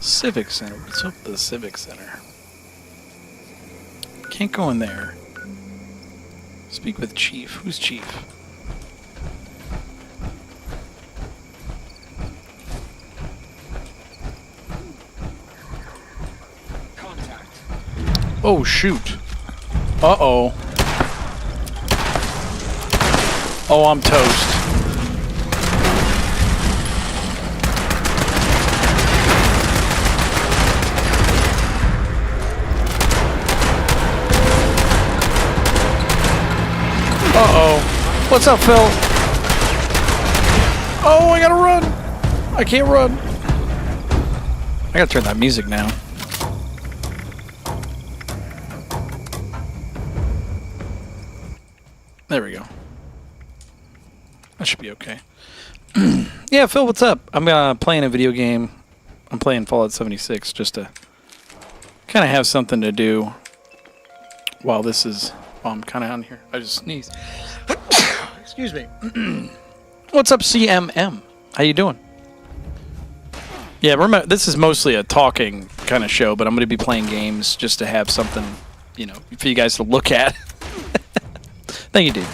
Civic Center. What's up with the Civic Center? Can't go in there. Speak with Chief. Who's Chief? Contact. Oh, shoot. Uh-oh. Oh, I'm toast. Uh-oh. What's up, Phil? Oh, I gotta run. I can't run. I gotta turn that music now. There we go. That should be okay. Yeah, Phil, what's up? I'm playing a video game. I'm playing Fallout 76 just to kind of have something to do while this is... While I'm kind of on here. I just sneezed. Excuse me. What's up, CMM? How you doing? Yeah, remember, this is mostly a talking kind of show, but I'm going to be playing games just to have something, you know, for you guys to look at. Thank you, dude.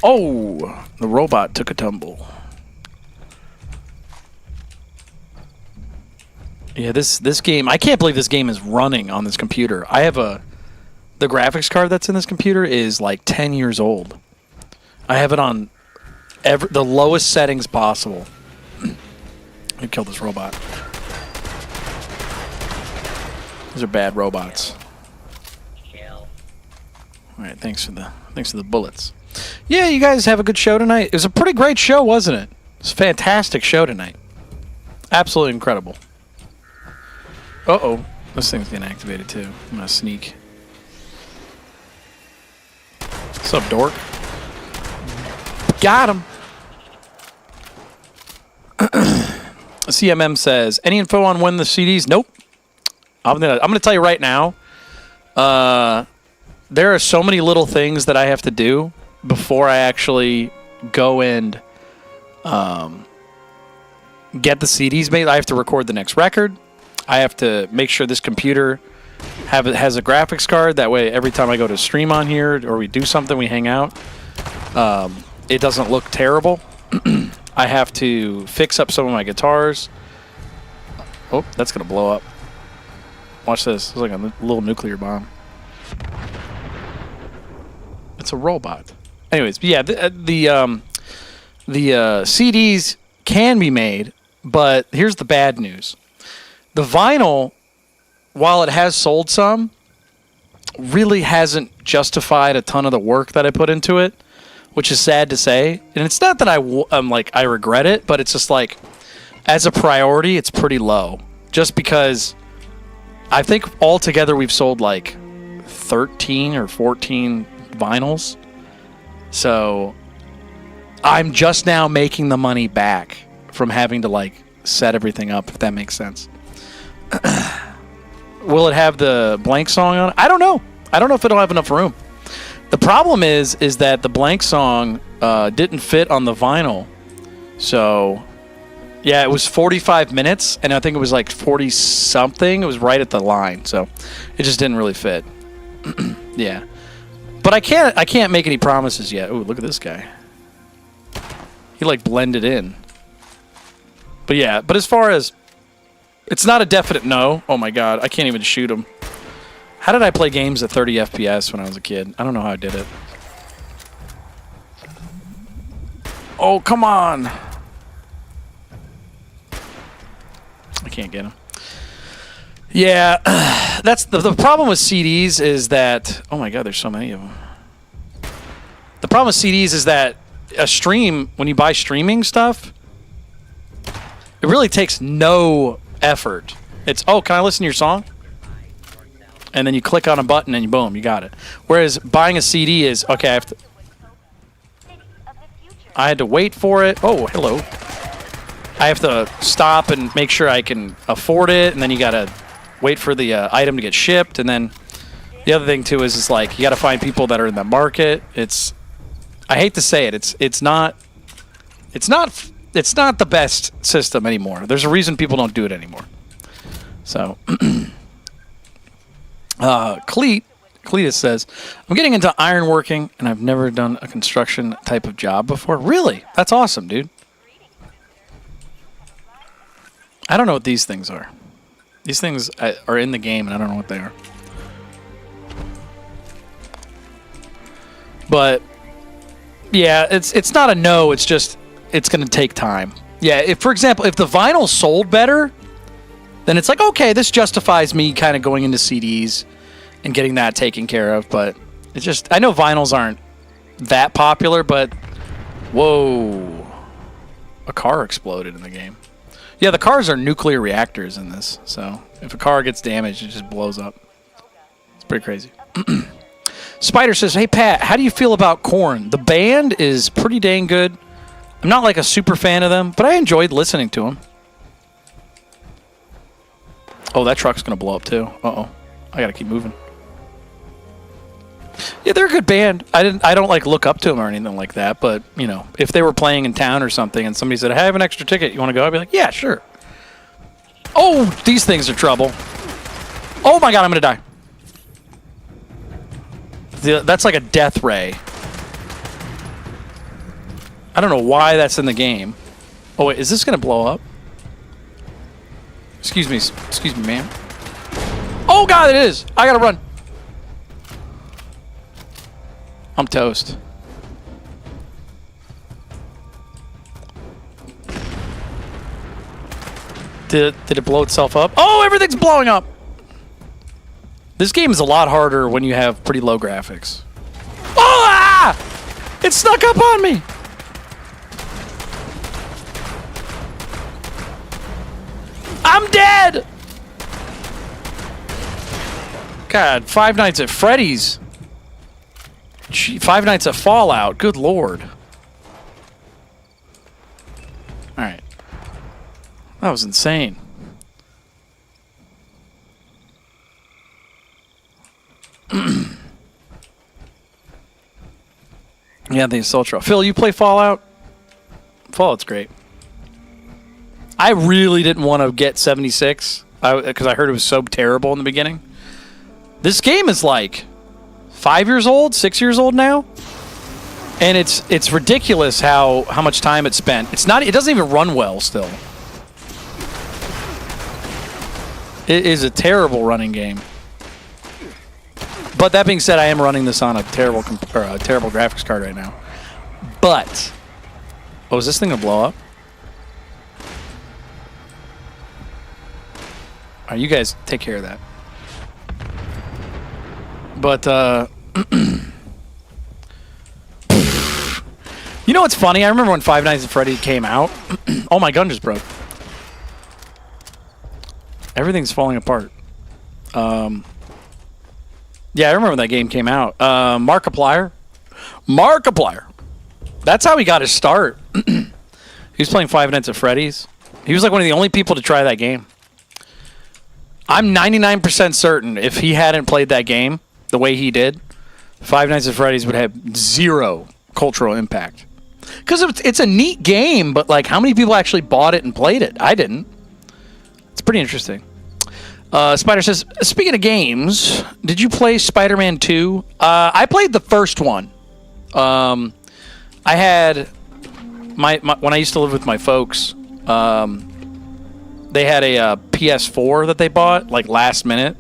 Oh, the robot took a tumble. Yeah, this game, I can't believe this game is running on this computer. I have the graphics card that's in this computer is like 10 years old. I have it on the lowest settings possible. Let me kill this robot. These are bad robots. All right, thanks for the bullets. Yeah, you guys have a good show tonight. It was a pretty great show, wasn't it? It's a fantastic show tonight. Absolutely incredible. Uh-oh. This thing's getting activated too. I'm gonna sneak. What's up, dork? Got him. CMM says, any info on when the CDs? Nope. I'm gonna tell you right now. There are so many little things that I have to do before I actually go and get the CDs made. I have to record the next record. I have to make sure this computer has a graphics card. That way, every time I go to stream on here or we do something, we hang out, it doesn't look terrible. I have to fix up some of my guitars. Oh, that's going to blow up. Watch this. It's like a little nuclear bomb. It's a robot. Anyways, yeah, the CDs can be made, but here's the bad news. The vinyl, while it has sold some, really hasn't justified a ton of the work that I put into it, which is sad to say. And it's not that I regret it, but it's just like, as a priority, it's pretty low. Just because I think altogether we've sold like 13 or 14 vinyls. So I'm just now making the money back from having to like set everything up, if that makes sense. Will it have the Blank song on it? I don't know. I don't know if it'll have enough room. The problem is that the Blank song didn't fit on the vinyl. So, yeah, it was 45 minutes, and I think it was like 40-something. It was right at the line, so it just didn't really fit. Yeah. But I can't make any promises yet. Ooh, look at this guy. He, like, blended in. But, yeah, but as far as... It's not a definite no. Oh, my God. I can't even shoot him. How did I play games at 30 FPS when I was a kid? I don't know how I did it. Oh, come on. I can't get him. Yeah, that's the problem with CDs is that... Oh, my God, there's so many of them. The problem with CDs is that a stream, when you buy streaming stuff, it really takes no effort. It's, oh, can I listen to your song? And then you click on a button and boom, you got it. Whereas buying a CD is, okay, I had to wait for it. Oh, hello. I have to stop and make sure I can afford it, and then you got to wait for the item to get shipped. And then the other thing, too, is like you got to find people that are in the market. I hate to say it, it's not it's not the best system anymore. There's a reason people don't do it anymore. So, Cletus says, I'm getting into ironworking, and I've never done a construction type of job before. Really? That's awesome, dude. I don't know what these things are. These things are in the game, and I don't know what they are. But, yeah, it's not a no. It's just, it's going to take time. Yeah, for example, if the vinyl sold better, then it's like, okay, this justifies me kind of going into CDs and getting that taken care of. But it's just, I know vinyls aren't that popular, but whoa, a car exploded in the game. Yeah, the cars are nuclear reactors in this, so if a car gets damaged, it just blows up. It's pretty crazy. Spider says, hey, Pat, how do you feel about Korn? The band is pretty dang good. I'm not like a super fan of them, but I enjoyed listening to them. Oh, that truck's going to blow up, too. Uh-oh. I got to keep moving. Yeah, they're a good band. I don't like look up to them or anything like that, but you know, if they were playing in town or something and somebody said, I have an extra ticket, you want to go? I'd be like, yeah, sure. Oh, these things are trouble. Oh my god, I'm gonna die. That's like a death ray. I don't know why that's in the game. Oh wait, is this gonna blow up? Excuse me, ma'am. Oh god, it is. I gotta run. I'm toast. Did it blow itself up? Oh, everything's blowing up. This game is a lot harder when you have pretty low graphics. Oh, ah! It snuck up on me. I'm dead. God, Five Nights at Freddy's. Five Nights at Fallout. Good lord. Alright. That was insane. Yeah, the Assault Trail. Phil, you play Fallout? Fallout's great. I really didn't want to get 76 because I heard it was so terrible in the beginning. This game is like 5 years old, 6 years old now, and it's ridiculous how much time it's spent. It doesn't even run well still. It is a terrible running game. But that being said, I am running this on a terrible graphics card right now. But oh, is this thing gonna blow up? All right, you guys take care of that. But you know what's funny? I remember when Five Nights at Freddy's came out. Oh, my gun just broke. Everything's falling apart. Yeah, I remember when that game came out. Markiplier. That's how he got his start. He was playing Five Nights at Freddy's. He was like one of the only people to try that game. I'm 99% certain if he hadn't played that game the way he did, Five Nights at Freddy's would have zero cultural impact. Because it's a neat game, but like, how many people actually bought it and played it? I didn't. It's pretty interesting. Spider says, speaking of games, did you play Spider-Man 2? I played the first one. I had when I used to live with my folks, they had a PS4 that they bought like last minute.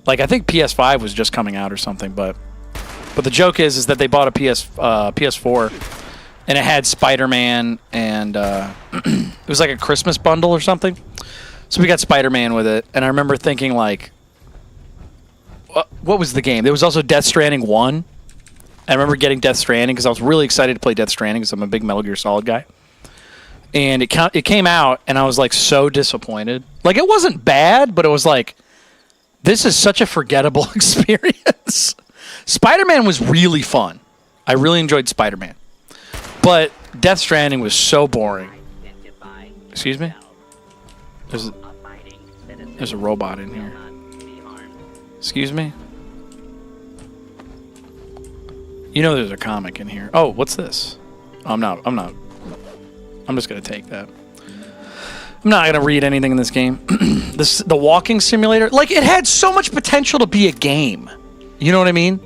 Like I think PS5 was just coming out or something, but the joke is that they bought a PS4 and it had Spider-Man and it was like a Christmas bundle or something. So we got Spider-Man with it, and I remember thinking like, what was the game? There was also Death Stranding 1. I remember getting Death Stranding because I was really excited to play Death Stranding because I'm a big Metal Gear Solid guy. And it came out, and I was like so disappointed. Like it wasn't bad, but it was like, this is such a forgettable experience. Spider-Man was really fun. I really enjoyed Spider-Man. But Death Stranding was so boring. Excuse me? There's a robot in here. Excuse me? You know there's a comic in here. Oh, what's this? I'm not. I'm just going to take that. I'm not going to read anything in this game. The walking simulator, like, it had so much potential to be a game. You know what I mean?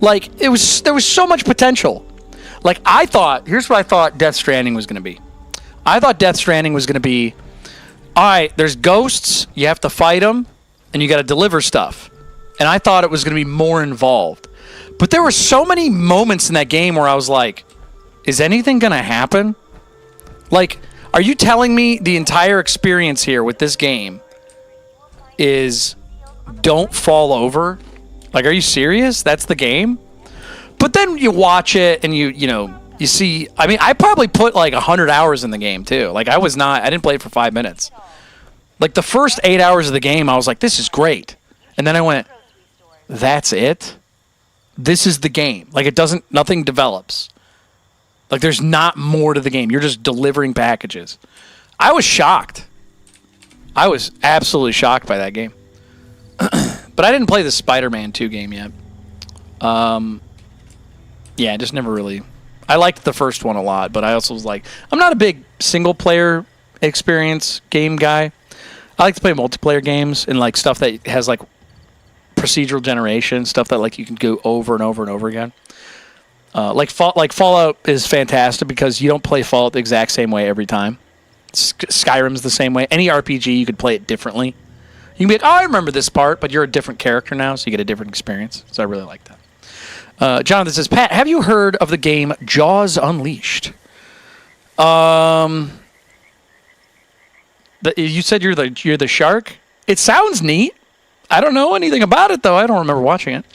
Like, there was so much potential. Like, here's what I thought Death Stranding was going to be. I thought Death Stranding was going to be, all right, there's ghosts, you have to fight them, and you got to deliver stuff. And I thought it was going to be more involved. But there were so many moments in that game where I was like, is anything going to happen? Like, are you telling me the entire experience here with this game is don't fall over? Like, are you serious? That's the game? But then you watch it and you see, I mean, I probably put like 100 hours in the game too. Like, I didn't play it for 5 minutes. Like, the first 8 hours of the game, I was like, this is great. And then I went, that's it? This is the game. Like, nothing develops. Like, there's not more to the game. You're just delivering packages. I was shocked. I was absolutely shocked by that game. But I didn't play the Spider-Man 2 game yet. Yeah, just never really... I liked the first one a lot, but I also was like... I'm not a big single-player experience game guy. I like to play multiplayer games and, like, stuff that has, like, procedural generation, stuff that, like, you can go over and over and over again. Like Fallout is fantastic because you don't play Fallout the exact same way every time. Skyrim's the same way. Any RPG, you could play it differently. You can be like, oh, I remember this part, but you're a different character now, so you get a different experience. So I really like that. Jonathan says, Pat, have you heard of the game Jaws Unleashed? You said you're the shark? It sounds neat. I don't know anything about it, though. I don't remember watching it.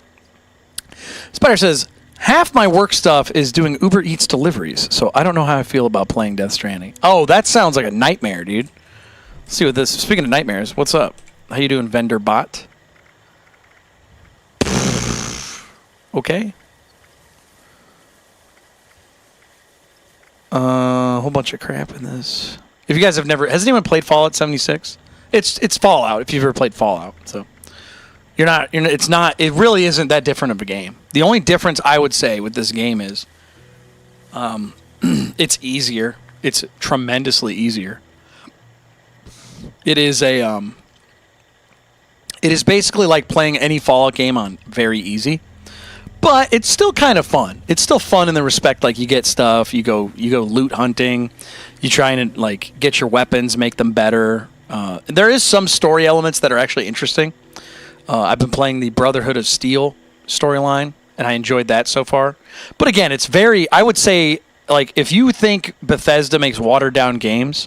Spider says, half my work stuff is doing Uber Eats deliveries, so I don't know how I feel about playing Death Stranding. Oh, that sounds like a nightmare, dude. Let's see what this... Speaking of nightmares, what's up? How you doing, vendor bot? Okay. A whole bunch of crap in this. If you guys have never... Has anyone played Fallout 76? It's Fallout, if you've ever played Fallout, so... It really isn't that different of a game. The only difference I would say with this game is it's easier. It's tremendously easier. It is basically like playing any Fallout game on very easy. But it's still kind of fun. It's still fun in the respect like you get stuff, you go loot hunting, you try and like get your weapons, make them better. There is some story elements that are actually interesting. I've been playing the Brotherhood of Steel storyline, and I enjoyed that so far. But again, it's I would say, like, if you think Bethesda makes watered-down games,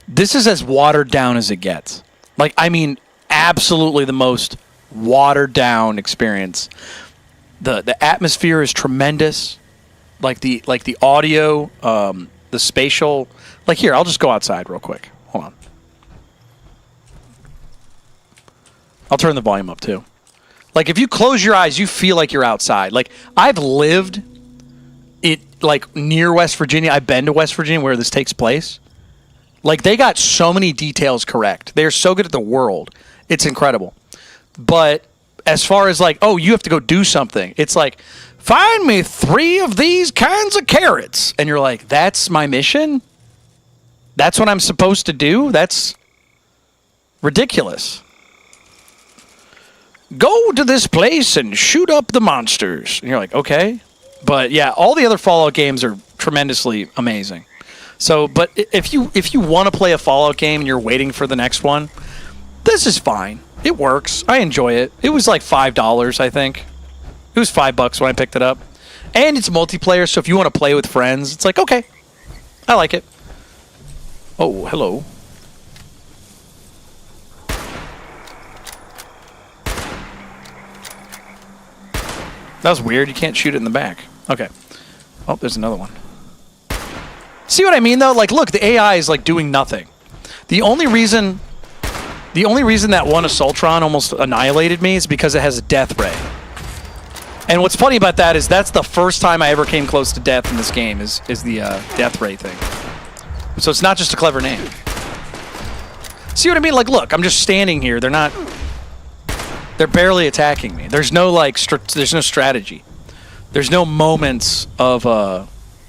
this is as watered down as it gets. Like, I mean, absolutely the most watered-down experience. The atmosphere is tremendous. Like the audio, the spatial... Like, here, I'll just go outside real quick. Hold on. I'll turn the volume up, too. Like, if you close your eyes, you feel like you're outside. Like, I've lived near West Virginia. I've been to West Virginia where this takes place. Like, they got so many details correct. They're so good at the world. It's incredible. But as far as, like, oh, you have to go do something. It's like, find me 3 of these kinds of carrots. And you're like, that's my mission? That's what I'm supposed to do? That's ridiculous. Go to this place and shoot up the monsters. And you're like, okay. But yeah, all the other Fallout games are tremendously amazing. So, but if you want to play a Fallout game and you're waiting for the next one, this is fine. It works. I enjoy it. It was like $5, I think. It was $5 when I picked it up. And it's multiplayer, so if you want to play with friends, it's like, okay. I like it. Oh, hello. That was weird. You can't shoot it in the back. Okay. Oh, there's another one. See what I mean, though? Like, look, the AI is, like, doing nothing. The only reason that one Assaultron almost annihilated me is because it has a death ray. And what's funny about that is that's the first time I ever came close to death in this game is the death ray thing. So it's not just a clever name. See what I mean? Like, look, I'm just standing here. They're barely attacking me. There's no, like, there's no strategy. There's no moments of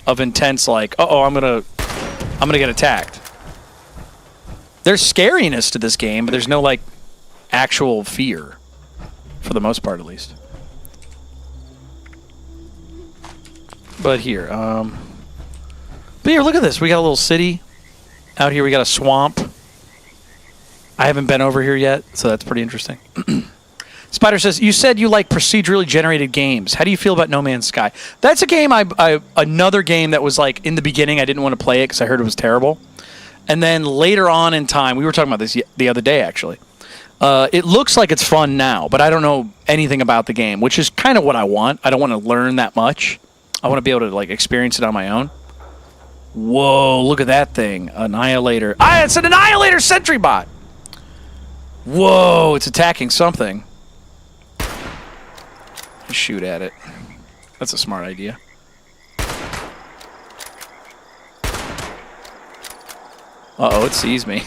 of intense, like, uh-oh, I'm gonna get attacked. There's scariness to this game, but there's no, like, actual fear. For the most part, at least. But here, but here, look at this. We got a little city. Out here, we got a swamp. I haven't been over here yet, so that's pretty interesting. Spider says, you said you like procedurally generated games. How do you feel about No Man's Sky? That's a game another game that was like in the beginning I didn't want to play it because I heard it was terrible. And then later on in time, we were talking about this the other day actually. It looks like it's fun now, but I don't know anything about the game, which is kind of what I want. I don't want to learn that much. I want to be able to like experience it on my own. Whoa, look at that thing. Annihilator. Ah, it's an Annihilator sentry bot. Whoa, it's attacking something. Shoot at it. That's a smart idea. Uh-oh, it sees me.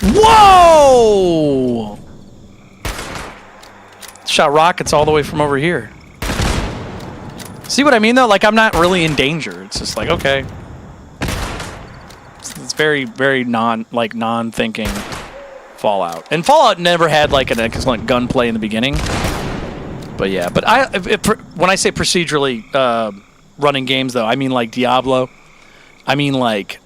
Whoa! Shot rockets all the way from over here. See what I mean, though? Like, I'm not really in danger. It's just like, okay. It's very, very non-thinking Fallout. And Fallout never had, like, an excellent gunplay in the beginning. But, yeah. But when I say procedurally running games, though, I mean, like, Diablo. I mean, like,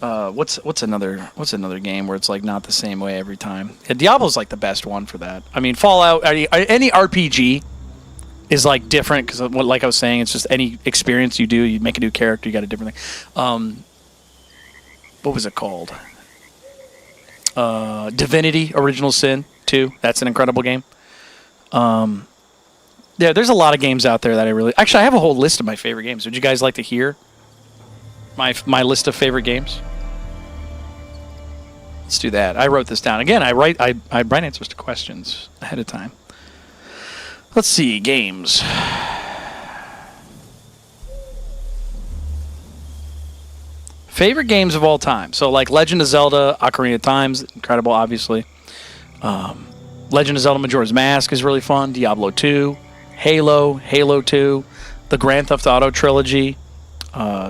what's another game where it's like not the same way every time? Yeah, Diablo's like the best one for that. I mean, Fallout, any RPG is like different because, like I was saying, it's just any experience you do, you make a new character, you got a different thing. What was it called? Divinity: Original Sin 2. That's an incredible game. Yeah, there's a lot of games out there that I really... Actually, I have a whole list of my favorite games. Would you guys like to hear my list of favorite games? Let's do that. I wrote this down. Again, I write answers to questions ahead of time. Let's see. Games. Favorite games of all time. So, like Legend of Zelda, Ocarina of Time's incredible, obviously. Legend of Zelda Majora's Mask is really fun. Diablo 2. Halo, Halo 2, the Grand Theft Auto trilogy,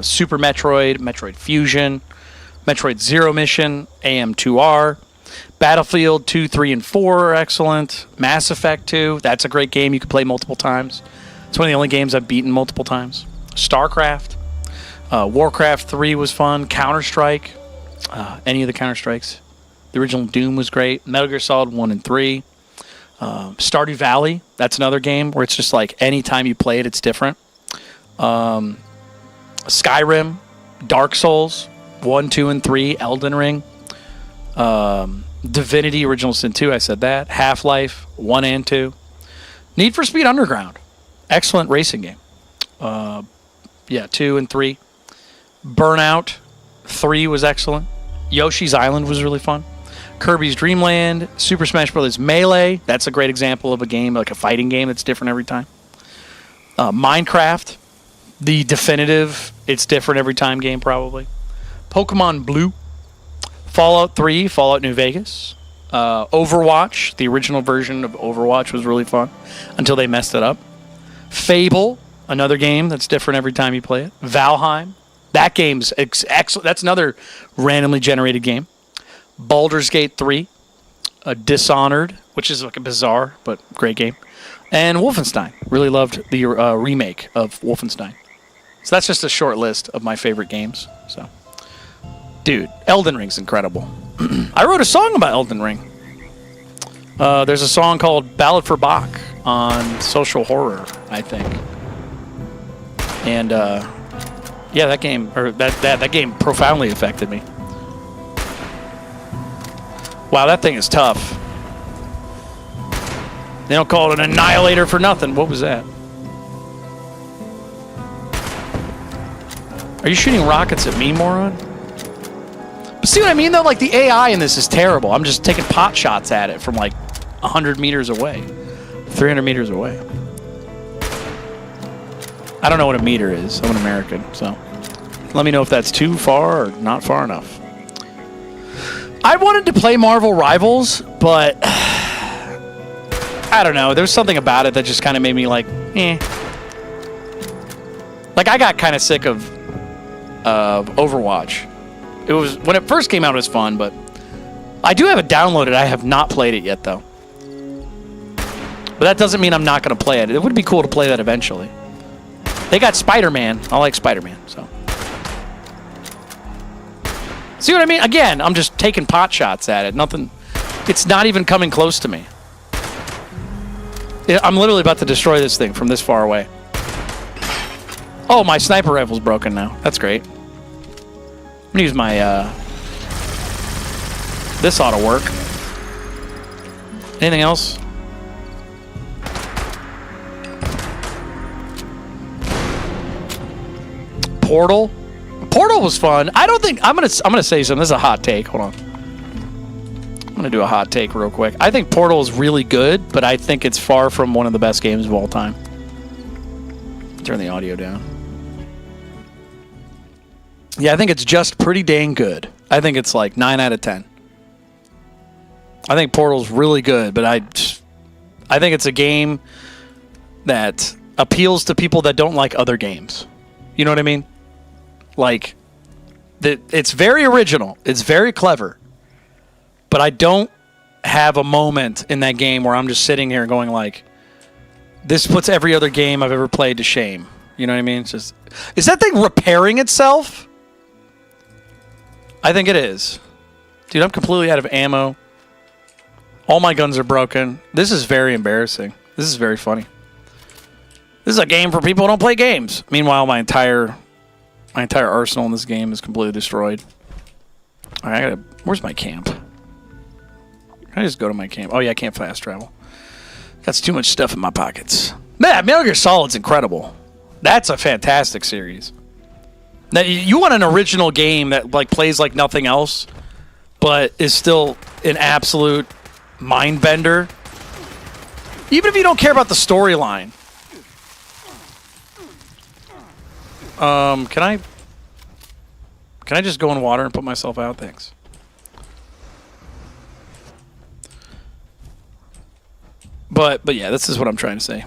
Super Metroid, Metroid Fusion, Metroid Zero Mission, AM2R, Battlefield 2, 3, and 4 are excellent. Mass Effect 2, that's a great game you can play multiple times. It's one of the only games I've beaten multiple times. StarCraft, Warcraft 3 was fun. Counter-Strike, any of the Counter-Strikes. The original Doom was great. Metal Gear Solid 1 and 3. Stardew Valley, that's another game where it's just like anytime you play it, it's different. Skyrim, Dark Souls, 1, 2, and 3, Elden Ring. Divinity, Original Sin 2, I said that. Half-Life, 1 and 2. Need for Speed Underground, excellent racing game. 2 and 3. Burnout, 3 was excellent. Yoshi's Island was really fun. Kirby's Dream Land, Super Smash Bros. Melee. That's a great example of a game, like a fighting game that's different every time. Minecraft, the definitive, it's different every time game probably. Pokemon Blue. Fallout 3, Fallout New Vegas. Overwatch, the original version of Overwatch was really fun until they messed it up. Fable, another game that's different every time you play it. Valheim, that game's excellent. That's another randomly generated game. Baldur's Gate 3, Dishonored, which is like a bizarre but great game, and Wolfenstein. Really loved the remake of Wolfenstein. So that's just a short list of my favorite games. So, dude, Elden Ring's incredible. I wrote a song about Elden Ring. There's a song called Ballad for Bach on Social Horror, I think. And yeah, that game profoundly affected me. Wow, that thing is tough. They don't call it an Annihilator for nothing. What was that? Are you shooting rockets at me, moron? But see what I mean, though? Like, the AI in this is terrible. I'm just taking pot shots at it from, like, 100 meters away. 300 meters away. I don't know what a meter is. I'm an American, so let me know if that's too far or not far enough. I wanted to play Marvel Rivals, but I don't know. There's something about it that just kind of made me like, eh. Like, I got kind of sick of Overwatch. It was when it first came out, it was fun, but I do have it downloaded. I have not played it yet, though. But that doesn't mean I'm not going to play it. It would be cool to play that eventually. They got Spider-Man. I like Spider-Man, so. See what I mean? Again, I'm just taking pot shots at it. Nothing. It's not even coming close to me. I'm literally about to destroy this thing from this far away. Oh, my sniper rifle's broken now. That's great. I'm gonna use my, this ought to work. Anything else? Portal? Portal was fun. I don't think, I'm gonna say something. This is a hot take. Hold on. I'm gonna do a hot take real quick. I think Portal is really good, but I think it's far from one of the best games of all time. Turn the audio down. Yeah, I think it's just pretty dang good. I think it's like 9 out of 10. I think Portal's really good, but I think it's a game that appeals to people that don't like other games. You know what I mean? Like, it's very original. It's very clever. But I don't have a moment in that game where I'm just sitting here going like, this puts every other game I've ever played to shame. You know what I mean? It's just, is that thing repairing itself? I think it is. Dude, I'm completely out of ammo. All my guns are broken. This is very embarrassing. This is very funny. This is a game for people who don't play games. Meanwhile, my entire arsenal in this game is completely destroyed. All right, where's my camp? Can I just go to my camp? Oh, yeah, I can't fast travel. Got too much stuff in my pockets. Man, Metal Gear Solid's incredible. That's a fantastic series. Now, you want an original game that like plays like nothing else, but is still an absolute mind bender. Even if you don't care about the storyline. Can I just go in water and put myself out? Thanks. But yeah, this is what I'm trying to say.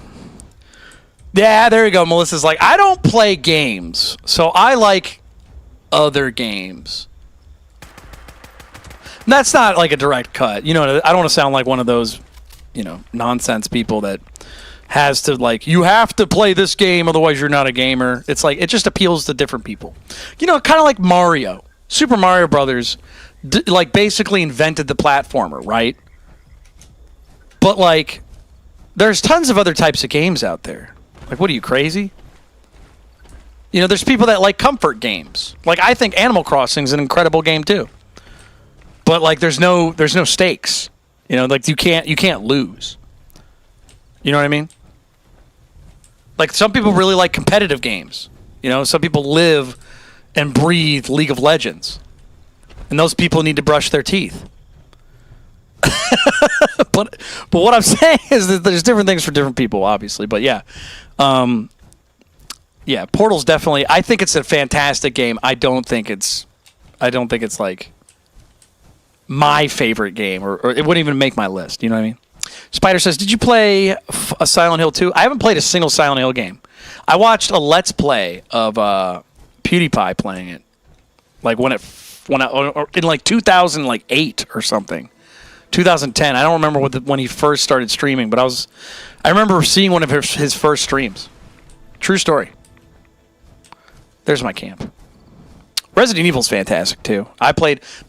Yeah, there you go. Melissa's like, I don't play games, so I like other games. And that's not like a direct cut. You know, I don't want to sound like one of those, nonsense people that has to like, you have to play this game, otherwise you're not a gamer. It's like, it just appeals to different people. Kind of like Mario. Super Mario Brothers, like basically invented the platformer, right? But like, there's tons of other types of games out there. Like, what are you, crazy? There's people that like comfort games. Like, I think Animal Crossing's an incredible game too. But like, there's no stakes. Like you can't lose. You know what I mean? Like, some people really like competitive games. Some people live and breathe League of Legends. And those people need to brush their teeth. But what I'm saying is that there's different things for different people, obviously. But yeah. Yeah, Portal's definitely, I think it's a fantastic game. I don't think it's like my favorite game, or it wouldn't even make my list. You know what I mean? Spider says, did you play a Silent Hill 2? I haven't played a single Silent Hill game. I watched a Let's Play of PewDiePie playing it, like when in like 2008 or something, 2010. I don't remember when he first started streaming, but I remember seeing one of his first streams. True story. There's my camp. Resident Evil's fantastic too.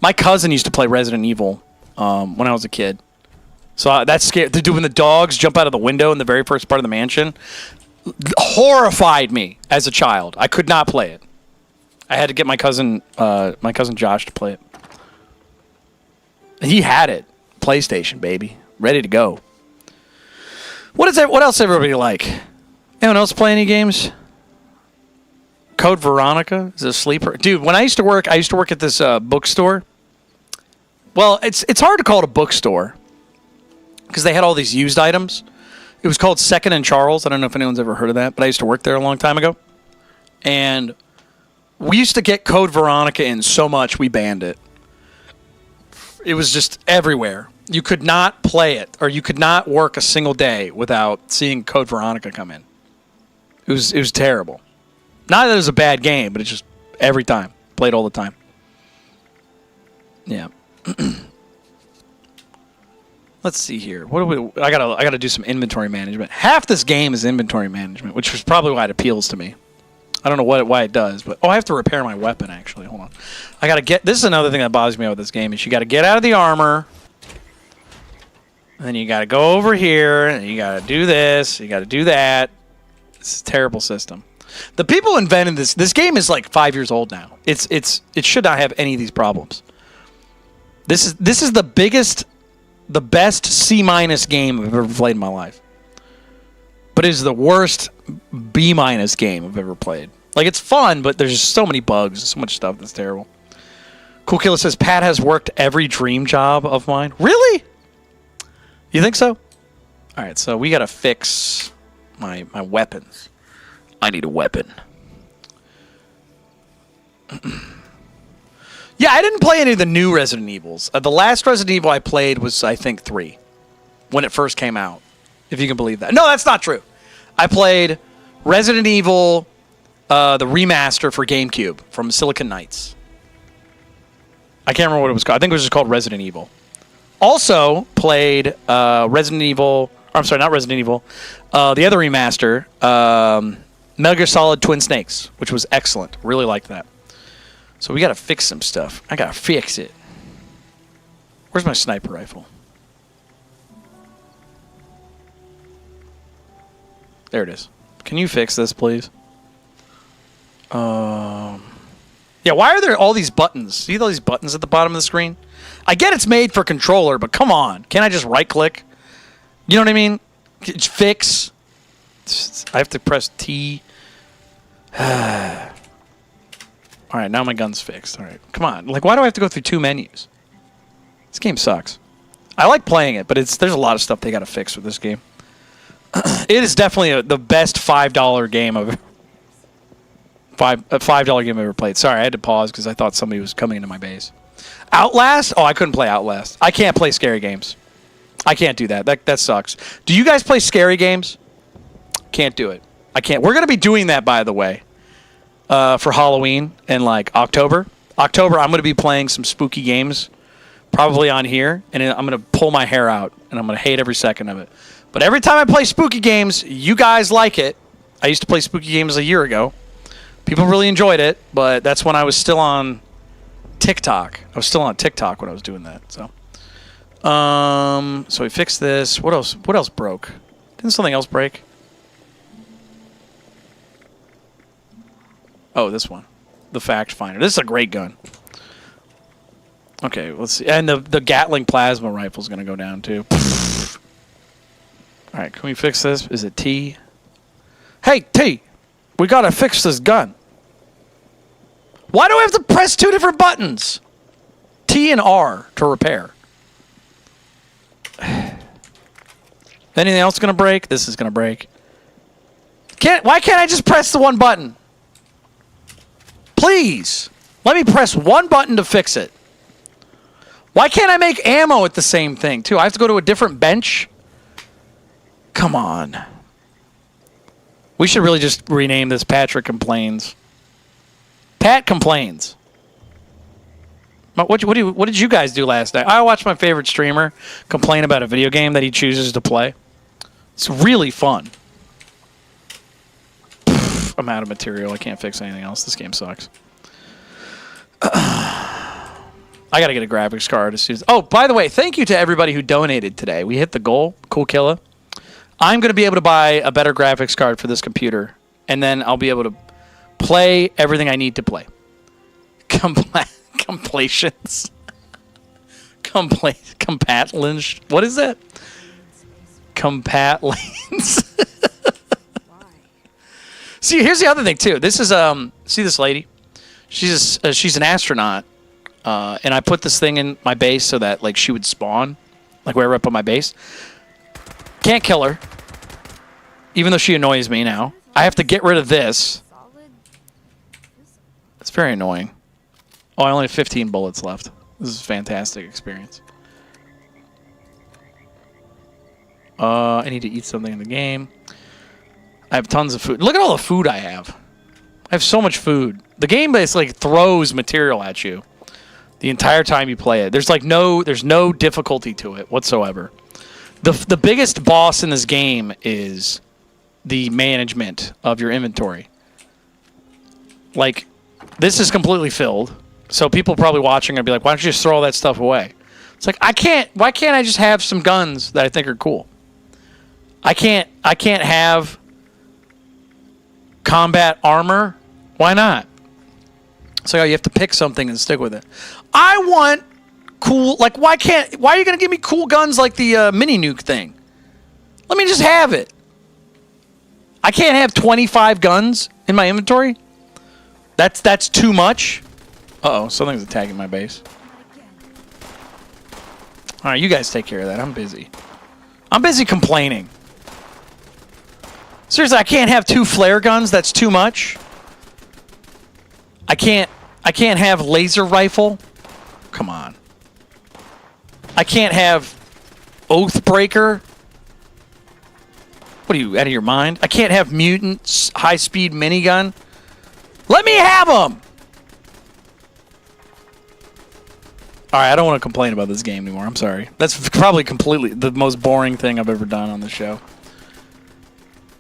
My cousin used to play Resident Evil when I was a kid. So that's scary. When the dogs jump out of the window in the very first part of the mansion, horrified me as a child. I could not play it. I had to get my cousin Josh to play it. He had it. PlayStation, baby. Ready to go. What else everybody like? Anyone else play any games? Code Veronica is a sleeper. Dude, when I used to work at this bookstore. Well, it's hard to call it a bookstore because they had all these used items. It was called Second and Charles. I don't know if anyone's ever heard of that, but I used to work there a long time ago. And we used to get Code Veronica in so much we banned it. It was just everywhere. You could not play it, or you could not work a single day without seeing Code Veronica come in. It was terrible. Not that it was a bad game, but it's just every time. Played all the time. Yeah. Let's see here. What do we? I gotta do some inventory management. Half this game is inventory management, which is probably why it appeals to me. I don't know why it does, but I have to repair my weapon actually. Hold on. I gotta get. This is another thing that bothers me about this game is you gotta get out of the armor, and then you gotta go over here, and you gotta do this, you gotta do that. It's a terrible system. The people who invented this game is like 5 years old now. It should not have any of these problems. This is the best C- game I've ever played in my life. But it is the worst B- game I've ever played. Like, it's fun, but there's just so many bugs, so much stuff that's terrible. Cool Killer says, Pat has worked every dream job of mine. Really? You think so? All right, so we got to fix my weapons. I need a weapon. Yeah, I didn't play any of the new Resident Evils. The last Resident Evil I played was, I think, 3. When it first came out. If you can believe that. No, that's not true. I played Resident Evil, the remaster for GameCube from Silicon Knights. I can't remember what it was called. I think it was just called Resident Evil. Also played Resident Evil... I'm sorry, not Resident Evil. The other remaster, Metal Gear Solid Twin Snakes, which was excellent. Really liked that. So we got to fix some stuff. I got to fix it. Where's my sniper rifle? There it is. Can you fix this, please? Yeah, why are there all these buttons? See all these buttons at the bottom of the screen? I get it's made for controller, but come on. Can't I just right-click? You know what I mean? Fix. I have to press T. All right, now my gun's fixed. All right, come on. Like, why do I have to go through 2 menus? This game sucks. I like playing it, but there's a lot of stuff they got to fix with this game. It is definitely the best $5 game of $5 game I've ever played. Sorry, I had to pause because I thought somebody was coming into my base. Outlast? Oh, I couldn't play Outlast. I can't play scary games. I can't do that. That sucks. Do you guys play scary games? Can't do it. I can't. We're gonna be doing that, by the way, for Halloween in like October. I'm gonna be playing some spooky games, probably on here, and I'm gonna pull my hair out, and I'm gonna hate every second of it. But every time I play spooky games, you guys like it. I used to play spooky games a year ago. People really enjoyed it, but that's when I was still on TikTok. I was still on TikTok when I was doing that. So we fixed this. What else? What else broke? Didn't something else break? Oh, this one. The Fact Finder. This is a great gun. Okay, let's see. And the Gatling plasma rifle is going to go down, too. All right, can we fix this? Is it T? Hey, T! We got to fix this gun. Why do I have to press 2 different buttons? T and R to repair. Anything else going to break? This is going to break. Why can't I just press the 1 button? Please. Let me press 1 button to fix it. Why can't I make ammo at the same thing, too? I have to go to a different bench? Come on. We should really just rename this Patrick Complains. Pat Complains. What did you guys do last night? I watched my favorite streamer complain about a video game that he chooses to play. It's really fun. I'm out of material. I can't fix anything else. This game sucks. I got to get a graphics card as soon as... Oh, by the way, thank you to everybody who donated today. We hit the goal. Cool Killer. I'm going to be able to buy a better graphics card for this computer, and then I'll be able to play everything I need to play. Completions. Compatlins. What is that? Compatlins. See, here's the other thing too. This is see this lady? She's an astronaut, and I put this thing in my base so that like she would spawn, like wherever I put my base. Can't kill her, even though she annoys me now. I have to get rid of this. It's very annoying. Oh, I only have 15 bullets left. This is a fantastic experience. I need to eat something in the game. I have tons of food. Look at all the food I have. I have so much food. The game basically throws material at you the entire time you play it. There's no difficulty to it whatsoever. The biggest boss in this game is the management of your inventory. Like, this is completely filled, so people probably watching are gonna be like, "Why don't you just throw all that stuff away?" It's like, I can't. Why can't I just have some guns that I think are cool? I can't have combat armor. Why not? So you have to pick something and stick with it. I want cool. Like, why are you gonna give me cool guns like the mini nuke thing? Let me just have it. I can't have 25 guns in my inventory. That's too much. Uh-oh, something's attacking my base. All right, you guys take care of that. I'm busy. I'm busy complaining. Seriously, I can't have 2 flare guns. That's too much. I can't have laser rifle. Come on. I can't have Oathbreaker. What are you, out of your mind? I can't have mutant high-speed minigun. Let me have them! Alright, I don't want to complain about this game anymore. I'm sorry. That's probably completely the most boring thing I've ever done on the show.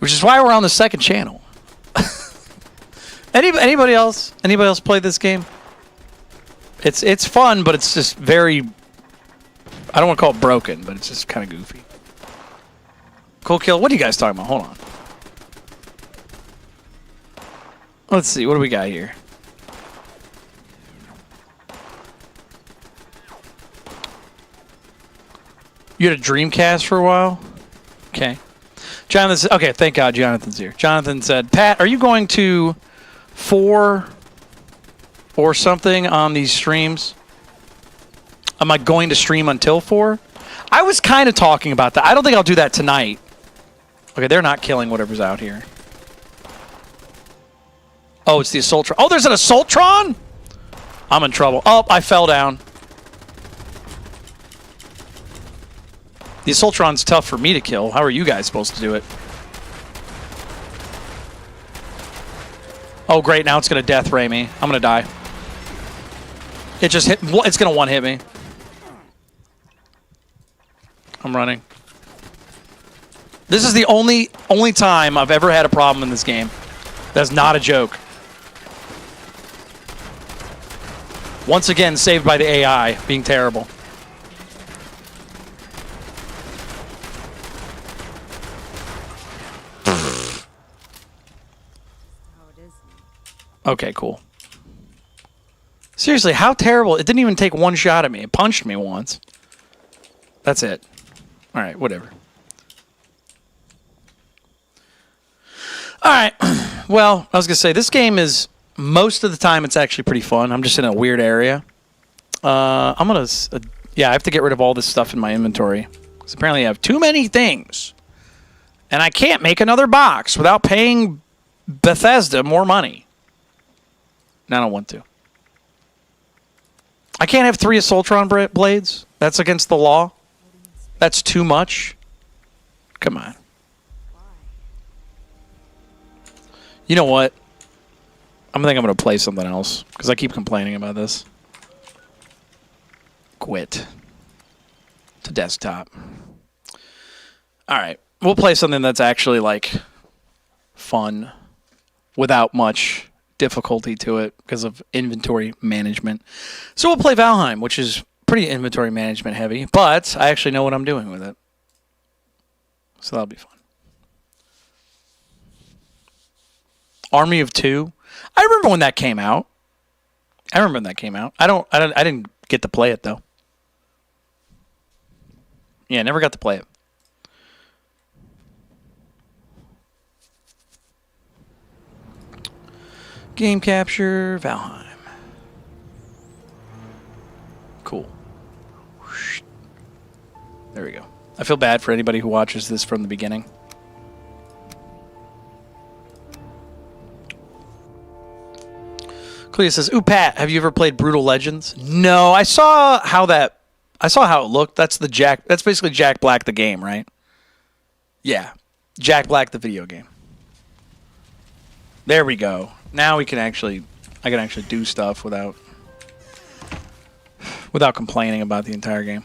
Which is why we're on the second channel. Anybody else? Anybody else play this game? It's fun, but it's just very... I don't want to call it broken, but it's just kind of goofy. Cool kill. What are you guys talking about? Hold on. Let's see. What do we got here? You had a Dreamcast for a while? Okay. Jonathan. Okay, thank God Jonathan's here. Jonathan said, Pat, are you going to 4 or something on these streams? Am I going to stream until 4? I was kind of talking about that. I don't think I'll do that tonight. Okay, they're not killing whatever's out here. Oh, it's the Assaultron. Oh, there's an Assaultron? I'm in trouble. Oh, I fell down. The Assaultron's tough for me to kill. How are you guys supposed to do it? Oh, great. Now it's going to death ray me. I'm going to die. It just hit. It's going to one-hit me. I'm running. This is the only time I've ever had a problem in this game. That's not a joke. Once again, saved by the AI being terrible. Okay, cool. Seriously, how terrible. It didn't even take one shot at me. It punched me once. That's it. All right, whatever. All right. Well, I was going to say, this game is, most of the time, it's actually pretty fun. I'm just in a weird area. I'm going to, yeah, I have to get rid of all this stuff in my inventory. Because apparently I have too many things. And I can't make another box without paying Bethesda more money. And I don't want to. I can't have 3 Assaultron blades. That's against the law. That's too much. Come on. You know what? I think I'm going to play something else. Because I keep complaining about this. Quit. To desktop. Alright. We'll play something that's actually, like, fun. Without much difficulty to it because of inventory management. So we'll play Valheim, which is pretty inventory management heavy, but I actually know what I'm doing with it. So that'll be fun. Army of Two. I remember when that came out. I didn't get to play it though. Yeah, I never got to play it. Game capture, Valheim. Cool. There we go. I feel bad for anybody who watches this from the beginning. Clea says, "Ooh, Pat, have you ever played Brutal Legends?" No, I saw how it looked. That's basically Jack Black the game, right? Yeah. Jack Black the video game. There we go. Now I can actually do stuff without complaining about the entire game.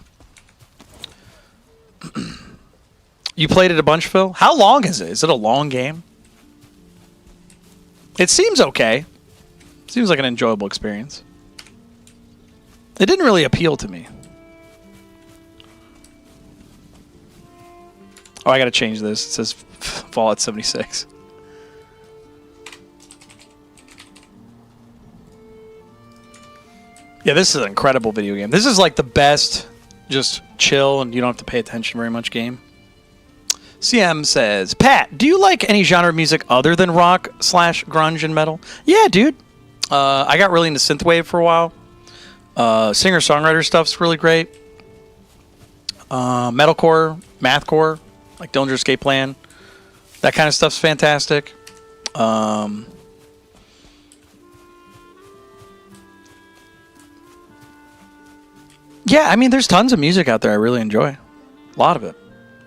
You played it a bunch, Phil? How long is it? Is it a long game? It seems okay. Seems like an enjoyable experience. It didn't really appeal to me. Oh, I gotta change this. It says Fallout 76. Yeah, this is an incredible video game. This is like the best, just chill and you don't have to pay attention very much game. CM says, Pat, do you like any genre of music other than rock / grunge and metal? Yeah, dude. I got really into synthwave for a while. Singer-songwriter stuff's really great. Metalcore, mathcore, like Dillinger Escape Plan. That kind of stuff's fantastic. Yeah, I mean, there's tons of music out there I really enjoy. A lot of it.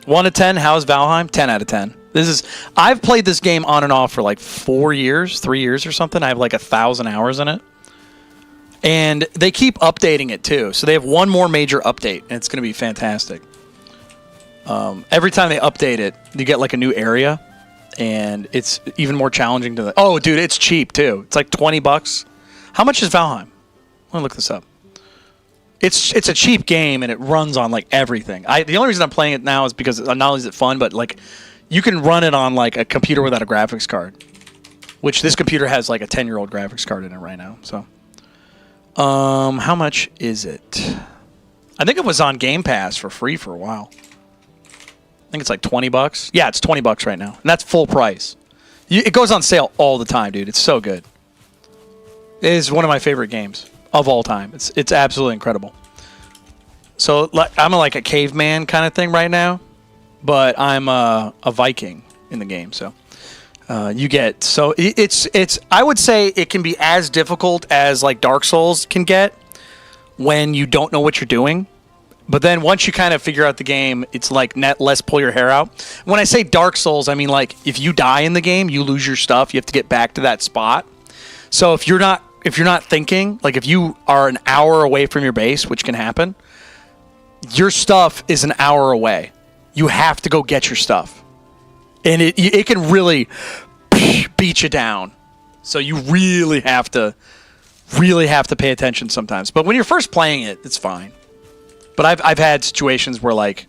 1 to 10, how's Valheim? 10 out of 10. I've played this game on and off for like 3 years or something. I have like 1,000 hours in it. And they keep updating it too. So they have one more major update, and it's going to be fantastic. Every time they update it, you get like a new area, and it's even more challenging to... Oh, dude, it's cheap too. It's like $20. How much is Valheim? Let me look this up. It's a cheap game, and it runs on like everything. The only reason I'm playing it now is because not only is it fun, but like you can run it on like a computer without a graphics card, which this computer has like a 10-year-old graphics card in it right now. So, how much is it? I think it was on Game Pass for free for a while. I think it's like $20. Yeah, it's $20 right now, and that's full price. It goes on sale all the time, dude. It's so good. It is one of my favorite games of all time. It's absolutely incredible. So I'm like a caveman kind of thing right now, but I'm a Viking in the game. So it's I would say it can be as difficult as like Dark Souls can get when you don't know what you're doing. But then once you kind of figure out the game, it's like less pull your hair out. When I say Dark Souls, I mean like if you die in the game, you lose your stuff. You have to get back to that spot. So if you're not thinking, like if you are an hour away from your base, which can happen, your stuff is an hour away. You have to go get your stuff. And it can really beat you down. So you really have to pay attention sometimes. But when you're first playing it, it's fine. But I've had situations where like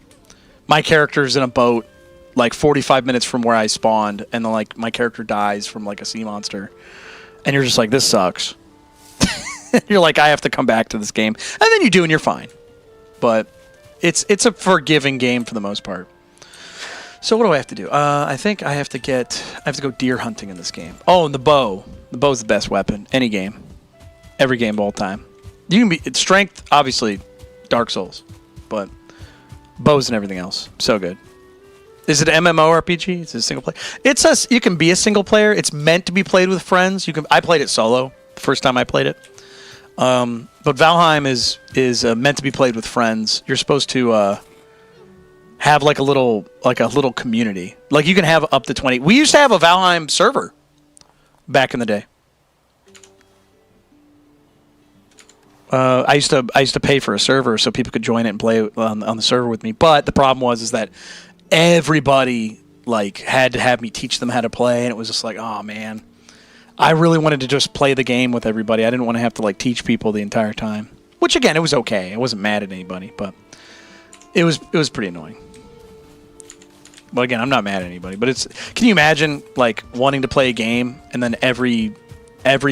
my character's in a boat like 45 minutes from where I spawned, and then like my character dies from like a sea monster. And you're just like, this sucks. You're like, I have to come back to this game. And then you do, and you're fine. But it's a forgiving game for the most part. So what do I have to do? I think I have to go deer hunting in this game. Oh, and the bow. The bow's the best weapon. Any game. Every game of all time. It's strength, obviously, Dark Souls. But bows and everything else. So good. Is it an MMORPG? It's a single player. You can be a single player. It's meant to be played with friends. I played it solo the first time I played it. But Valheim is meant to be played with friends. You're supposed to have like a little community. Like you can have up to 20. We used to have a Valheim server back in the day. I used to pay for a server so people could join it and play on the server with me. But the problem was that everybody like had to have me teach them how to play, and it was just like, oh man. I really wanted to just play the game with everybody. I didn't want to have to like teach people the entire time. Which again, it was okay. I wasn't mad at anybody, but it was pretty annoying. Well, again, I'm not mad at anybody, but can you imagine like wanting to play a game and then every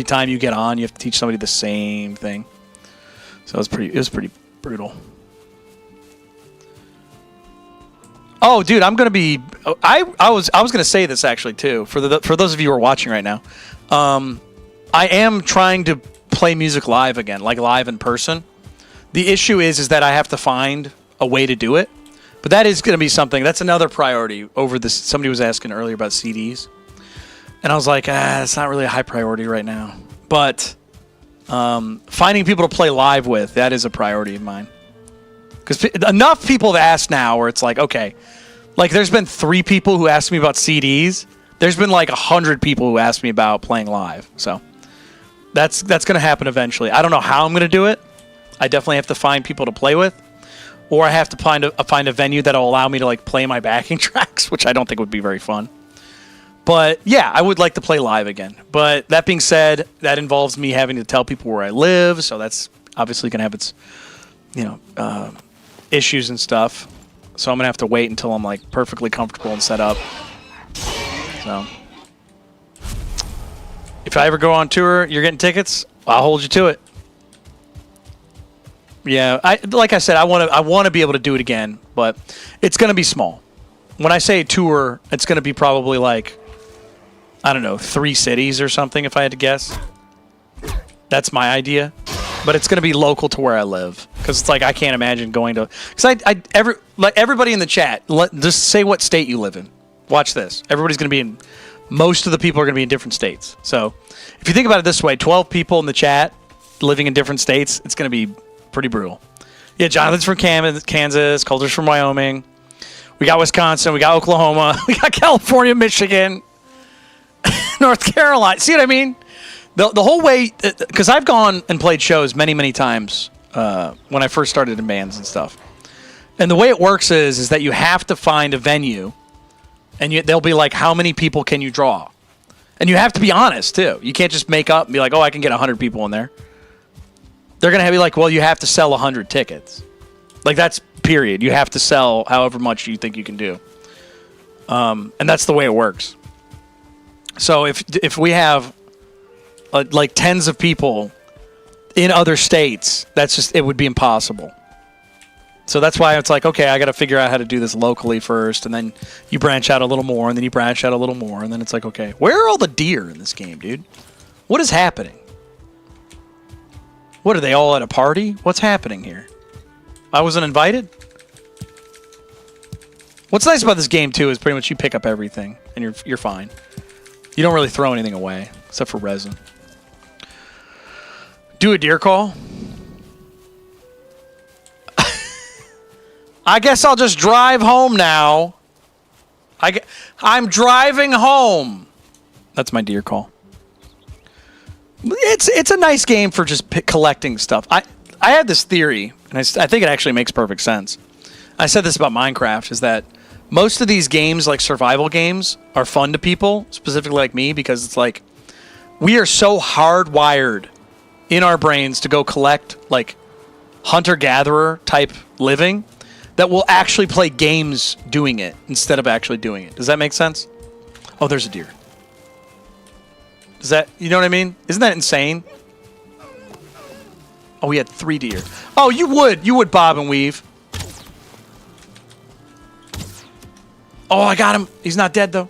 time you get on, you have to teach somebody the same thing. So it was pretty brutal. Oh, dude, I'm gonna be. I was gonna say this actually too for those of you who are watching right now. I am trying to play music live again, like live in person. The issue is that I have to find a way to do it, but that is gonna be something. That's another priority over this. Somebody was asking earlier about CDs, and I was like, it's not really a high priority right now. But finding people to play live with, that is a priority of mine. Because enough people have asked now where it's like, okay, like there's been 3 people who asked me about CDs. There's been like 100 people who asked me about playing live. So that's going to happen eventually. I don't know how I'm going to do it. I definitely have to find people to play with, or I have to find a venue that'll allow me to like play my backing tracks, which I don't think would be very fun. But yeah, I would like to play live again. But that being said, that involves me having to tell people where I live, so that's obviously going to have its, issues and stuff. So I'm going to have to wait until I'm like perfectly comfortable and set up. So if I ever go on tour, you're getting tickets, I'll hold you to it. Yeah, like I said, I want to be able to do it again, but it's going to be small. When I say tour, it's going to be probably like, I don't know, 3 cities or something if I had to guess. That's my idea. But it's going to be local to where I live, because it's like I can't imagine going to, because everybody in the chat, just say what state you live in. Watch this. Everybody's going to be in, most of the people are going to be in different states. So if you think about it this way, 12 people in the chat living in different states, it's going to be pretty brutal. Yeah, Jonathan's from Kansas, Calder's from Wyoming. We got Wisconsin, we got Oklahoma, we got California, Michigan, North Carolina. See what I mean? The whole way, because I've gone and played shows many, many times when I first started in bands and stuff. And the way it works is that you have to find a venue, and they'll be like, how many people can you draw? And you have to be honest, too. You can't just make up and be like, oh, I can get 100 people in there. They're going to be like, well, you have to sell 100 tickets. Like, that's period. You have to sell however much you think you can do. And that's the way it works. So if we have like tens of people in other states, it would be impossible. So that's why it's like, okay, I got to figure out how to do this locally first, and then you branch out a little more, and then you branch out a little more, and then it's like, okay, where are all the deer in this game, dude? What is happening? What, are they all at a party? What's happening here? I wasn't invited? What's nice about this game, too, is pretty much you pick up everything, and you're fine. You don't really throw anything away, except for resin. Do a deer call? I guess I'll just drive home now. I'm driving home. That's my deer call. It's a nice game for just collecting stuff. I had this theory, and I think it actually makes perfect sense. I said this about Minecraft, is that most of these games, like survival games, are fun to people, specifically like me, because it's like we are so hardwired in our brains to go collect like hunter-gatherer type living that we'll actually play games doing it instead of actually doing it. Does that make sense? Oh, there's a deer. Is that, you know what I mean? Isn't that insane? Oh, we had 3 deer. Oh, you would bob and weave. Oh, I got him. He's not dead, though.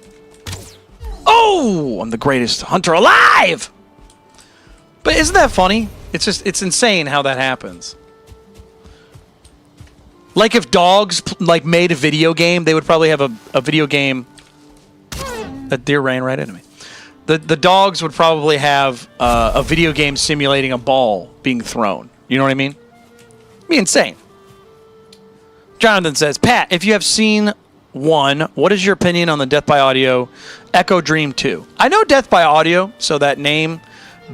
Oh, I'm the greatest hunter alive! But isn't that funny? It's insane how that happens. Like if dogs made a video game, they would probably have a video game. That deer ran right into me. The dogs would probably have a video game simulating a ball being thrown. You know what I mean? It'd be insane. Jonathan says, Pat, if you have seen 1, what is your opinion on the Death by Audio Echo Dream 2? I know Death by Audio, so that name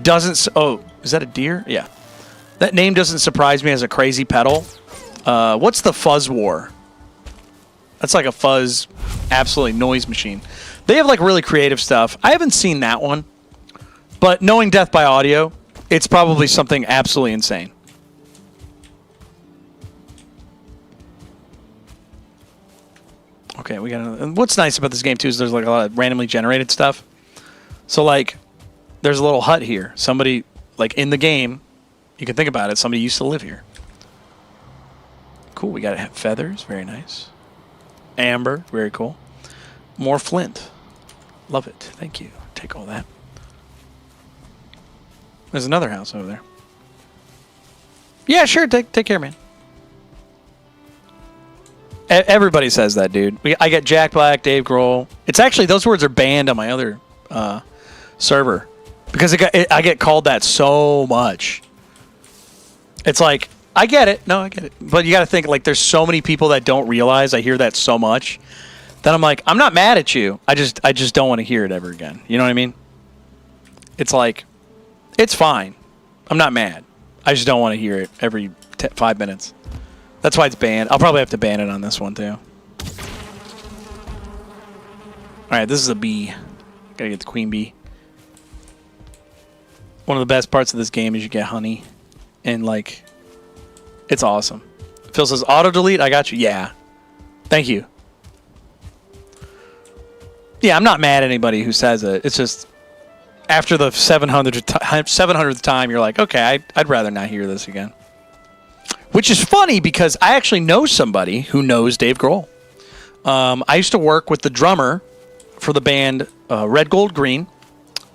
doesn't... Oh, is that a deer? Yeah. That name doesn't surprise me as a crazy pedal. What's the Fuzz War? That's like a fuzz, absolutely noise machine. They have like really creative stuff. I haven't seen that one, but knowing Death by Audio, it's probably something absolutely insane. Okay, we got another. And what's nice about this game too is there's like a lot of randomly generated stuff. So like, there's a little hut here. Somebody like in the game, you can think about it. Somebody used to live here. Cool. We got feathers. Very nice. Amber. Very cool. More flint. Love it. Thank you. Take all that. There's another house over there. Yeah, sure. Take care, man. Everybody says that, dude. I get Jack Black, Dave Grohl. It's actually, those words are banned on my other server because I get called that so much. It's like, I get it. No, I get it. But you got to think, like, there's so many people that don't realize I hear that so much then I'm like, I'm not mad at you. I just don't want to hear it ever again. You know what I mean? It's like, it's fine. I'm not mad. I just don't want to hear it every 5 minutes. That's why it's banned. I'll probably have to ban it on this one too. All right, this is a bee. Gotta get the queen bee. One of the best parts of this game is you get honey, and like, it's awesome. Phil says auto delete. I got you. Yeah, thank you. Yeah, I'm not mad at anybody who says it. It's just after the 700th time, you're like, okay, I'd rather not hear this again. Which is funny because I actually know somebody who knows Dave Grohl. I used to work with the drummer for the band Red Gold Green.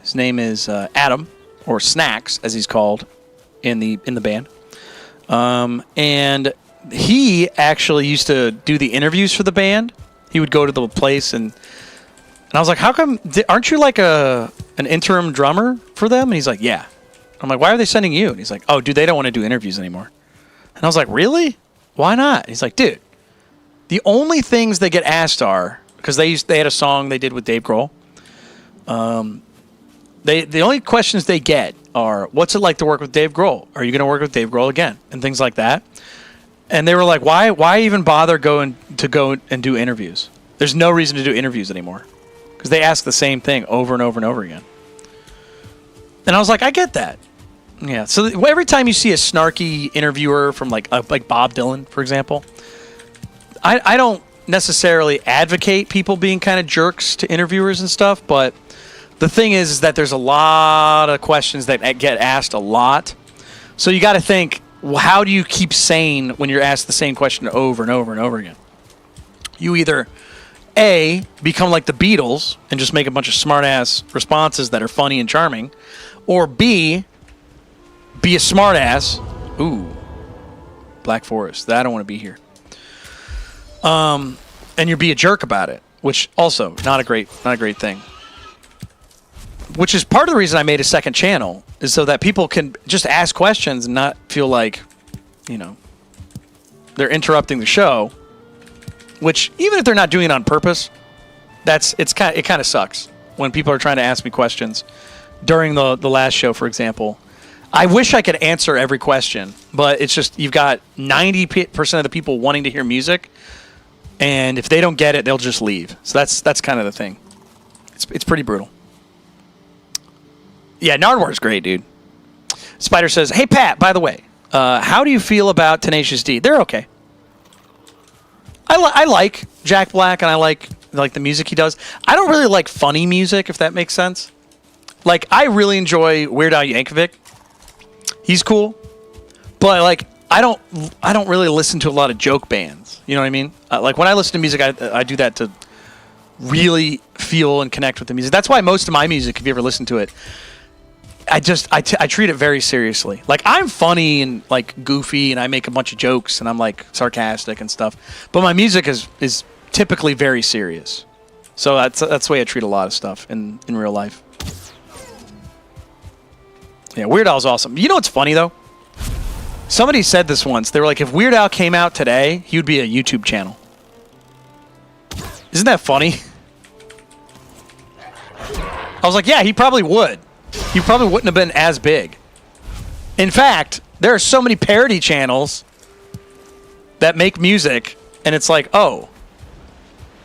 His name is Adam, or Snacks as he's called in the band. And he actually used to do the interviews for the band. He would go to the place and I was like, how come aren't you like an interim drummer for them? And he's like, yeah. I'm like, why are they sending you? And he's like, oh, dude, they don't want to do interviews anymore. And I was like, really? Why not? He's like, dude, the only things they get asked are, because they had a song they did with Dave Grohl. The only questions they get are, what's it like to work with Dave Grohl? Are you going to work with Dave Grohl again? And things like that. And they were like, why even bother go and do interviews? There's no reason to do interviews anymore. Because they ask the same thing over and over and over again. And I was like, I get that. Yeah. So every time you see a snarky interviewer from like Bob Dylan, for example, I don't necessarily advocate people being kind of jerks to interviewers and stuff, but the thing is that there's a lot of questions that get asked a lot. So you got to think, well, how do you keep sane when you're asked the same question over and over and over again? You either A, become like the Beatles and just make a bunch of smart-ass responses that are funny and charming, or B, be a smart-ass. Ooh, Black Forest. I don't want to be here. And you be a jerk about it, which also not a great thing. Which is part of the reason I made a second channel, is so that people can just ask questions and not feel like, they're interrupting the show. Which, even if they're not doing it on purpose, it kind of sucks when people are trying to ask me questions during the last show, for example. I wish I could answer every question, but it's just you've got 90% of the people wanting to hear music, and if they don't get it, they'll just leave. So that's kind of the thing. It's pretty brutal. Yeah, Nardwar's great, dude. Spider says, "Hey Pat, by the way, how do you feel about Tenacious D?" They're okay. I like Jack Black, and I like the music he does. I don't really like funny music, if that makes sense. Like, I really enjoy Weird Al Yankovic. He's cool, but like I don't really listen to a lot of joke bands. You know what I mean? Like when I listen to music, I do that to really feel and connect with the music. That's why most of my music, if you ever listen to it, I treat it very seriously. Like, I'm funny and like goofy, and I make a bunch of jokes, and I'm like sarcastic and stuff. But my music is typically very serious. So that's the way I treat a lot of stuff in real life. Yeah, Weird Al's awesome. You know what's funny though? Somebody said this once. They were like, if Weird Al came out today, he would be a YouTube channel. Isn't that funny? I was like, yeah, he probably would. He probably wouldn't have been as big. In fact, there are so many parody channels that make music, and it's like, oh,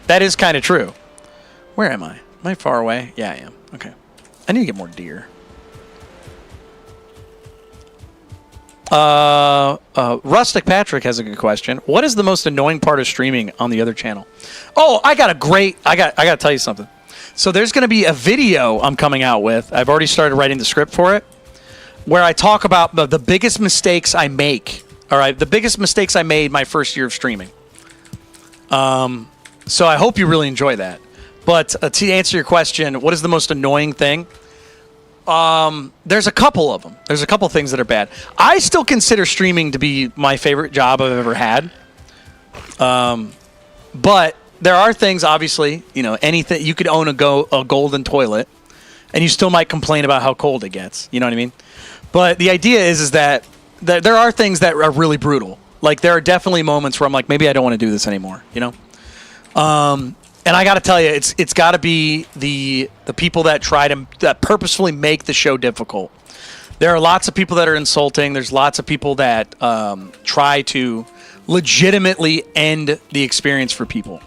that is kind of true. Where am I? Am I far away? Yeah, I am. Okay. I need to get more deer. Rustic Patrick has a good question. What is the most annoying part of streaming on the other channel? Oh, I got to tell you something. So there's going to be a video I'm coming out with. I've already started writing the script for it, where I talk about the biggest mistakes I make. All right, the biggest mistakes I made my first year of streaming. So I hope you really enjoy that. But to answer your question, what is the most annoying thing? There's a couple of them. There's a couple things that are bad. I still consider streaming to be my favorite job I've ever had. But there are things, obviously, anything. You could own a golden toilet, and you still might complain about how cold it gets. You know what I mean? But the idea is that there are things that are really brutal. Like, there are definitely moments where I'm like, maybe I don't want to do this anymore, And I got to tell you, it's got to be the people that that purposefully make the show difficult. There are lots of people that are insulting. There's lots of people that try to legitimately end the experience for people,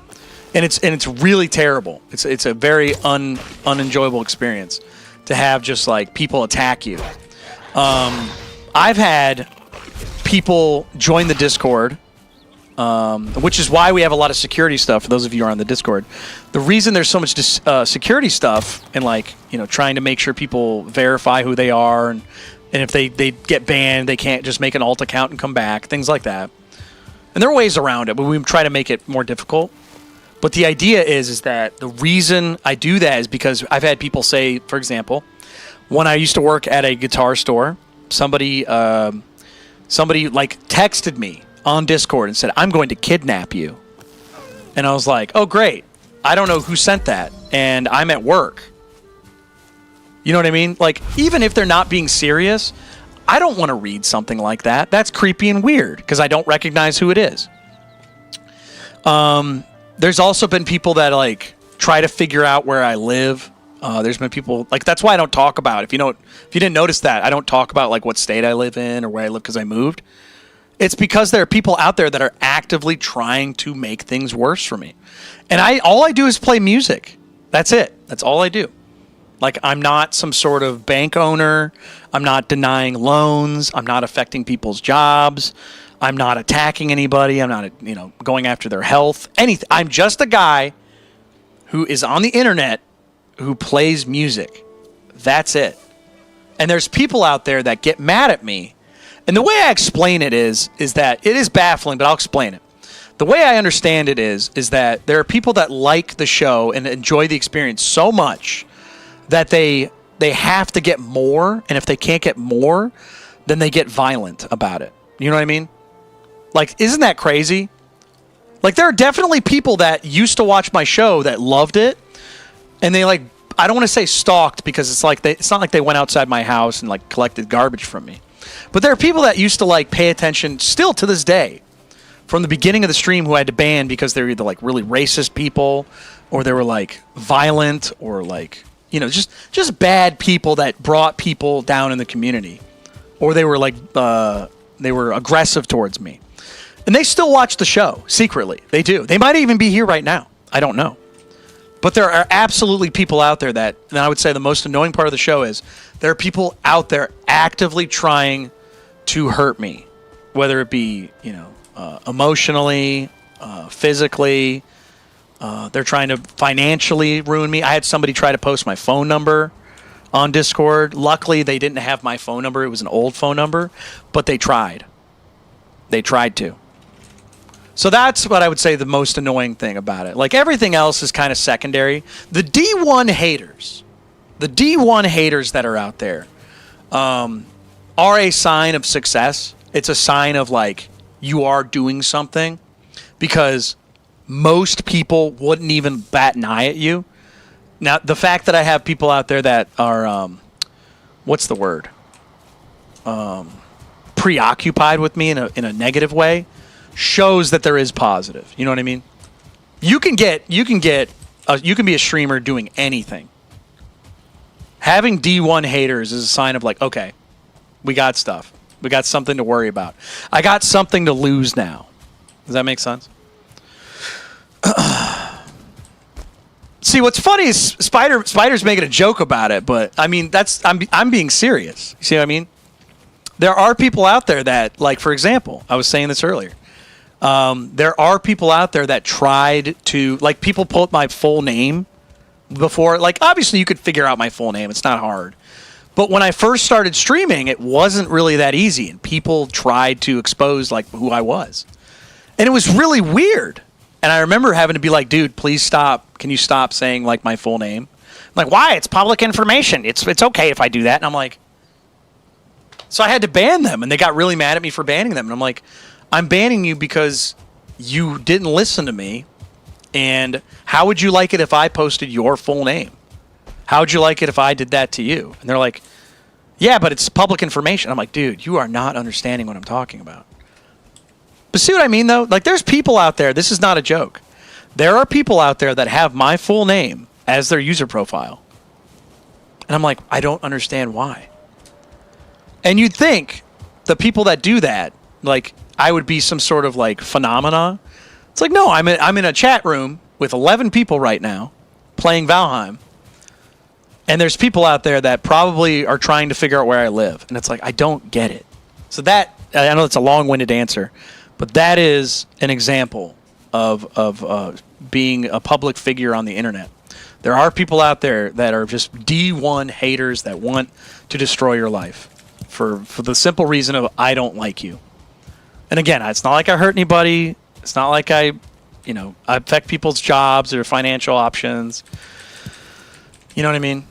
and it's really terrible. It's a very unenjoyable experience to have just like people attack you. I've had people join the Discord, which is why we have a lot of security stuff. For those of you who are on the Discord, the reason there's so much security stuff and like trying to make sure people verify who they are, and if they get banned, they can't just make an alt account and come back, things like that. And there are ways around it, but we try to make it more difficult. But the idea is that the reason I do that is because I've had people say, for example, when I used to work at a guitar store, somebody like texted me on Discord and said, "I'm going to kidnap you." And I was like, "Oh, great. I don't know who sent that, and I'm at work." You know what I mean? Like, even if they're not being serious, I don't want to read something like that. That's creepy and weird because I don't recognize who it is. There's also been people that like try to figure out where I live. There's been people like, that's why I don't talk about it. If you didn't notice that, I don't talk about like what state I live in or where I live because I moved. It's because there are people out there that are actively trying to make things worse for me. And all I do is play music. That's it. That's all I do. Like, I'm not some sort of bank owner. I'm not denying loans. I'm not affecting people's jobs. I'm not attacking anybody. I'm not, going after their health. Anything. I'm just a guy who is on the internet who plays music. That's it. And there's people out there that get mad at me. And the way I explain it is that it is baffling, but I'll explain it. The way I understand it is that there are people that like the show and enjoy the experience so much that they have to get more, and if they can't get more, then they get violent about it. You know what I mean? Like, isn't that crazy? Like, there are definitely people that used to watch my show that loved it, and they like, I don't want to say stalked because it's not like they went outside my house and like collected garbage from me. But there are people that used to like pay attention still to this day from the beginning of the stream who I had to ban because they're either like really racist people or they were like violent or like, just bad people that brought people down in the community, or they were like they were aggressive towards me. And they still watch the show secretly. They do. They might even be here right now. I don't know. But there are absolutely people out there that, and I would say the most annoying part of the show is there are people out there actively trying to hurt me, whether it be, emotionally, physically. They're trying to financially ruin me. I had somebody try to post my phone number on Discord. Luckily, they didn't have my phone number. It was an old phone number, but they tried. They tried to. So that's what I would say the most annoying thing about it. Like, everything else is kind of secondary. The D1 haters that are out there are a sign of success. It's a sign of, like, you are doing something, because most people wouldn't even bat an eye at you. Now, the fact that I have people out there that are, what's the word? Preoccupied with me in a negative way shows that there is positive. You know what I mean? You can be a streamer doing anything. Having D1 haters is a sign of like, okay, we got stuff. We got something to worry about. I got something to lose now. Does that make sense? See, what's funny is Spider's making a joke about it, but I mean, I'm being serious. You see what I mean? There are people out there that, like, for example, I was saying this earlier. There are people out there that tried to, like, people put my full name before. Like, obviously, you could figure out my full name. It's not hard. But when I first started streaming, it wasn't really that easy, and people tried to expose, like, who I was. And it was really weird. And I remember having to be like, dude, please stop. Can you stop saying, like, my full name? I'm like, why? It's public information. It's okay if I do that. And I'm like, so I had to ban them, and they got really mad at me for banning them. And I'm like, I'm banning you because you didn't listen to me, and how would you like it if I posted your full name? How would you like it if I did that to you? And they're like, yeah, but it's public information. I'm like, dude, you are not understanding what I'm talking about. But see what I mean, though? Like, there's people out there, this is not a joke, There are people out there that have my full name as their user profile. And I'm like, I don't understand why. And you'd think the people that do that, like, I would be some sort of like phenomena. It's like, no, I'm in a chat room with 11 people right now playing Valheim. And there's people out there that probably are trying to figure out where I live. And it's like, I don't get it. So that, I know it's a long-winded answer, but that is an example of being a public figure on the internet. There are people out there that are just D1 haters that want to destroy your life for the simple reason of I don't like you. And again, it's not like I hurt anybody. It's not like I affect people's jobs or financial options. You know what I mean?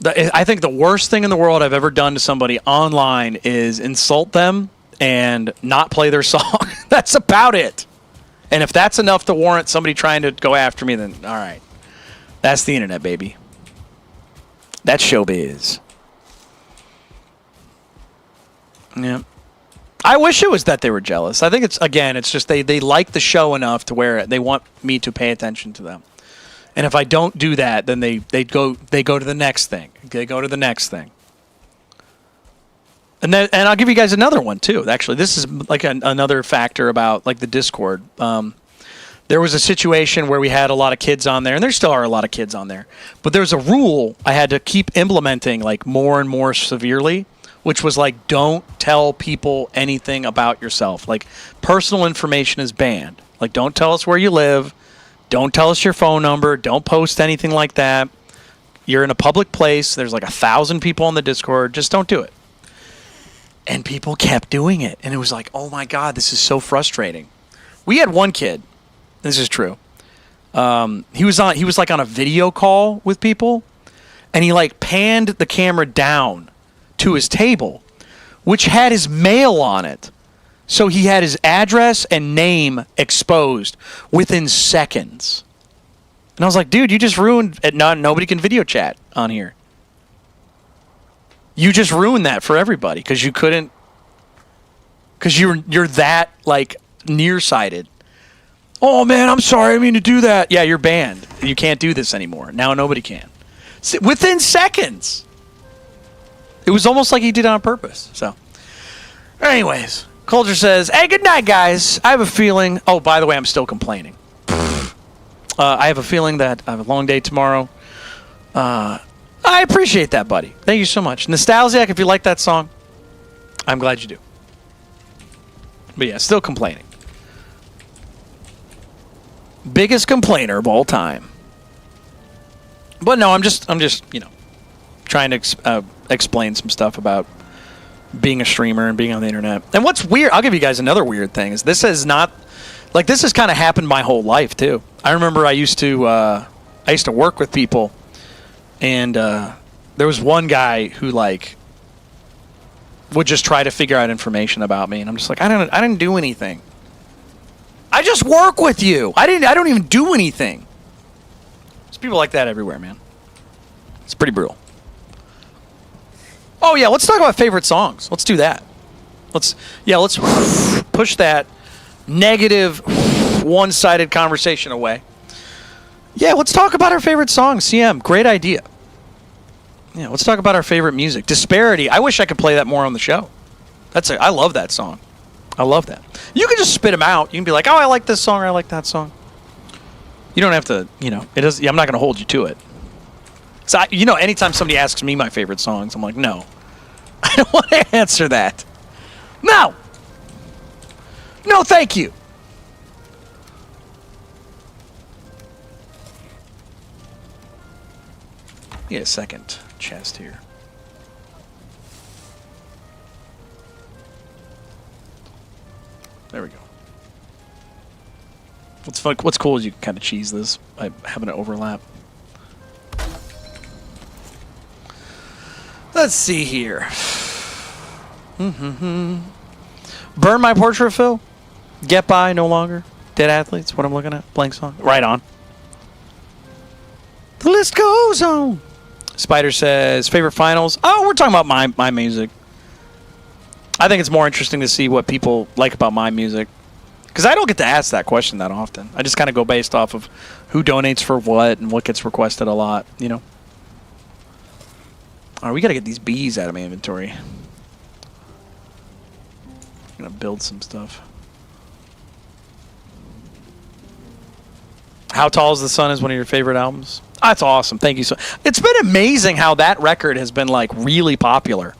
I think the worst thing in the world I've ever done to somebody online is insult them and not play their song. That's about it. And if that's enough to warrant somebody trying to go after me, then all right. That's the internet, baby. That's showbiz. Yeah. I wish it was that they were jealous. I think it's just they like the show enough to where they want me to pay attention to them. And if I don't do that, then they go to the next thing. They go to the next thing. And I'll give you guys another one too. Actually, this is like another factor about like the Discord. There was a situation where we had a lot of kids on there, and there still are a lot of kids on there. But there's a rule I had to keep implementing like more and more severely, which was like, don't tell people anything about yourself. Like, personal information is banned. Like, don't tell us where you live. Don't tell us your phone number. Don't post anything like that. You're in a public place. There's like 1,000 people on the Discord. Just don't do it. And people kept doing it. And it was like, oh my God, this is so frustrating. We had one kid. This is true. He was like on a video call with people, and he like panned the camera down to his table, which had his mail on it. So he had his address and name exposed within seconds. And I was like, dude, you just ruined it. Nobody can video chat on here. You just ruined that for everybody because you couldn't, because you're that like nearsighted. Oh man, I'm sorry, I didn't mean to do that. Yeah, you're banned. You can't do this anymore. Now nobody can. Within seconds. It was almost like he did it on purpose. So, anyways, Culture says, hey, good night, guys. I have a feeling. Oh, by the way, I'm still complaining. I have a feeling that I have a long day tomorrow. I appreciate that, buddy. Thank you so much. Nostalgic, if you like that song, I'm glad you do. But yeah, still complaining. Biggest complainer of all time. But no, I'm just trying to explain some stuff about being a streamer and being on the internet. And what's weird, I'll give you guys another weird thing, is this has kind of happened my whole life too. I remember I used to work with people, and there was one guy who like would just try to figure out information about me, and I'm just like, I didn't do anything. I just work with you. I don't even do anything. There's people like that everywhere, man. It's pretty brutal. Oh yeah, let's talk about favorite songs. Let's do that. Let's push that negative one-sided conversation away. Yeah, let's talk about our favorite songs. CM, great idea. Yeah, let's talk about our favorite music. Disparity. I wish I could play that more on the show. I love that song. I love that. You can just spit them out. You can be like, oh, I like this song or I like that song. You don't have to, it does. I'm not going to hold you to it. So, anytime somebody asks me my favorite songs, I'm like, no. I don't want to answer that. No. No, thank you. Get a second chest here. There we go. What's cool is you can kind of cheese this by having an overlap. Let's see here. Burn My Portrait, Phil. Get By, No Longer. Dead Athletes, what I'm looking at. Blank Song. Right on. The list goes on. Spider says, favorite finals. Oh, we're talking about my music. I think it's more interesting to see what people like about my music. Because I don't get to ask that question that often. I just kind of go based off of who donates for what and what gets requested a lot, you know. All right, we got to get these bees out of my inventory. I'm going to build some stuff. How Tall is the Sun is one of your favorite albums? That's awesome. Thank you so. It's been amazing how that record has been like really popular.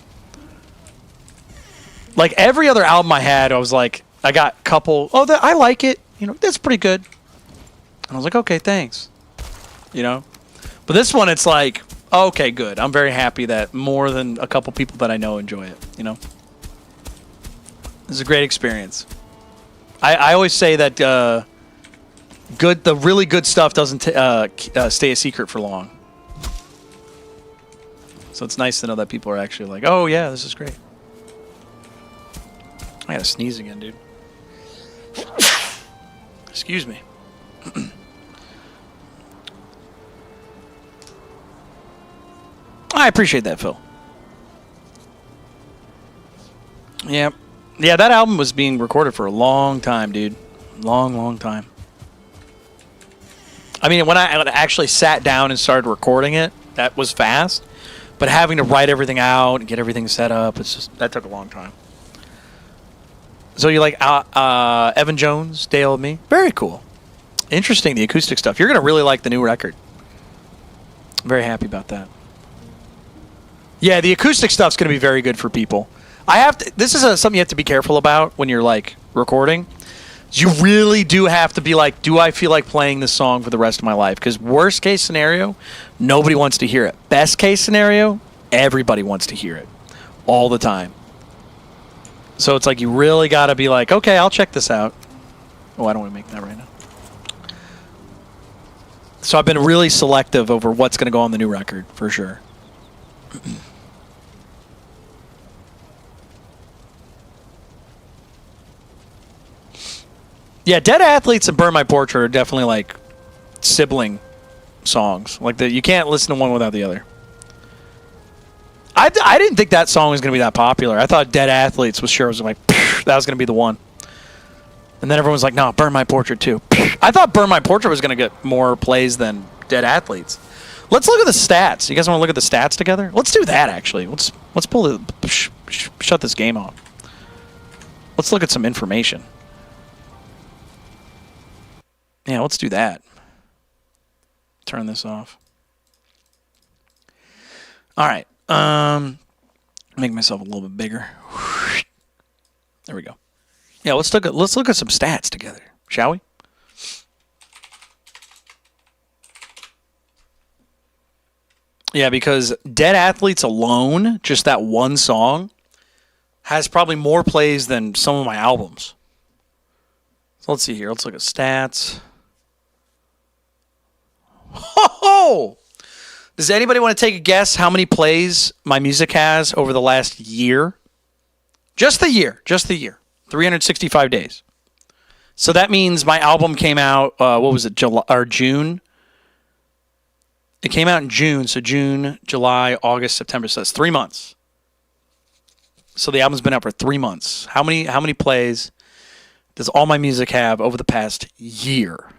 Like every other album I had, I was like, I got a couple. Oh, I like it. You know, that's pretty good. And I was like, okay, thanks. You know, but this one, it's like, okay, good. I'm very happy that more than a couple people that I know enjoy it. You know, it's a great experience. I always say that the really good stuff doesn't stay a secret for long. So it's nice to know that people are actually like, oh yeah, this is great. I gotta sneeze again, dude. Excuse me. I appreciate that, Phil. Yeah. Yeah, that album was being recorded for a long time, dude. Long time. I mean, when I actually sat down and started recording it, that was fast. But having to write everything out and get everything set up, that took a long time. So you like Evan Jones, Day Old Me? Very cool. Interesting, the acoustic stuff. You're going to really like the new record. I'm very happy about that. Yeah, the acoustic stuff's going to be very good for people. This is something you have to be careful about when you're like recording. You really do have to be like, do I feel like playing this song for the rest of my life? Because worst case scenario, nobody wants to hear it. Best case scenario, everybody wants to hear it all the time. So it's like you really got to be like, okay, I'll check this out. Oh, I don't want to make that right now. So I've been really selective over what's going to go on the new record, for sure. Yeah, Dead Athletes and Burn My Portrait are definitely like sibling songs. Like you can't listen to one without the other. I didn't think that song was going to be that popular. I thought Dead Athletes was like, that was going to be the one. And then everyone was like, no, Burn My Portrait too. I thought Burn My Portrait was going to get more plays than Dead Athletes. Let's look at the stats. You guys want to look at the stats together? Let's do that, actually. Let's pull shut this game off. Let's look at some information. Yeah, let's do that. Turn this off. All right. Make myself a little bit bigger. There we go. Yeah, let's look at some stats together, shall we? Yeah, because Dead Athletes alone, just that one song, has probably more plays than some of my albums. So let's see here. Let's look at stats. Ho! Does anybody want to take a guess how many plays my music has over the last year? Just the year. 365 days. So that means my album came out, what was it, July or June? It came out in June, so June, July, August, September. So that's 3 months. So the album's been out for 3 months. How many plays does all my music have over the past year?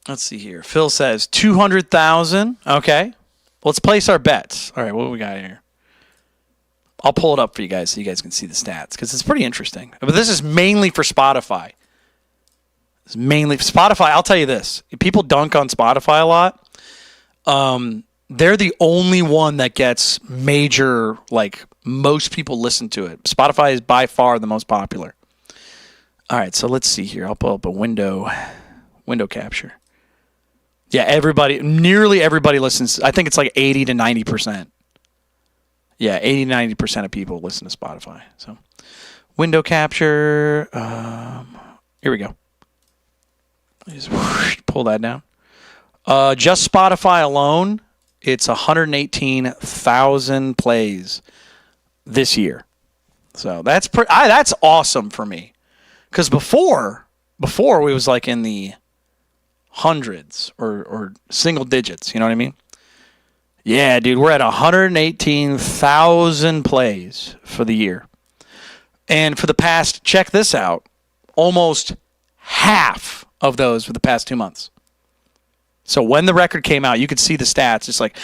Let's see here. Phil says 200,000. Okay. Let's place our bets. All right, what do we got here? I'll pull it up for you guys so you guys can see the stats because it's pretty interesting. But this is mainly for Spotify. It's mainly for Spotify. I'll tell you this. People dunk on Spotify a lot. They're the only one that gets major, like most people listen to it. Spotify is by far the most popular. All right, so let's see here. I'll pull up a window capture. Yeah, nearly everybody listens. I think it's like 80 to 90%. Yeah, 80 to 90% of people listen to Spotify. So, window capture. Here we go. Just pull that down. Just Spotify alone, it's 118,000 plays this year. So that's awesome for me. Because before we was like in the hundreds or single digits, you know what I mean? Yeah, dude, we're at 118,000 plays for the year. And for the past, check this out, almost half of those for the past 2 months. So when the record came out, you could see the stats. It's like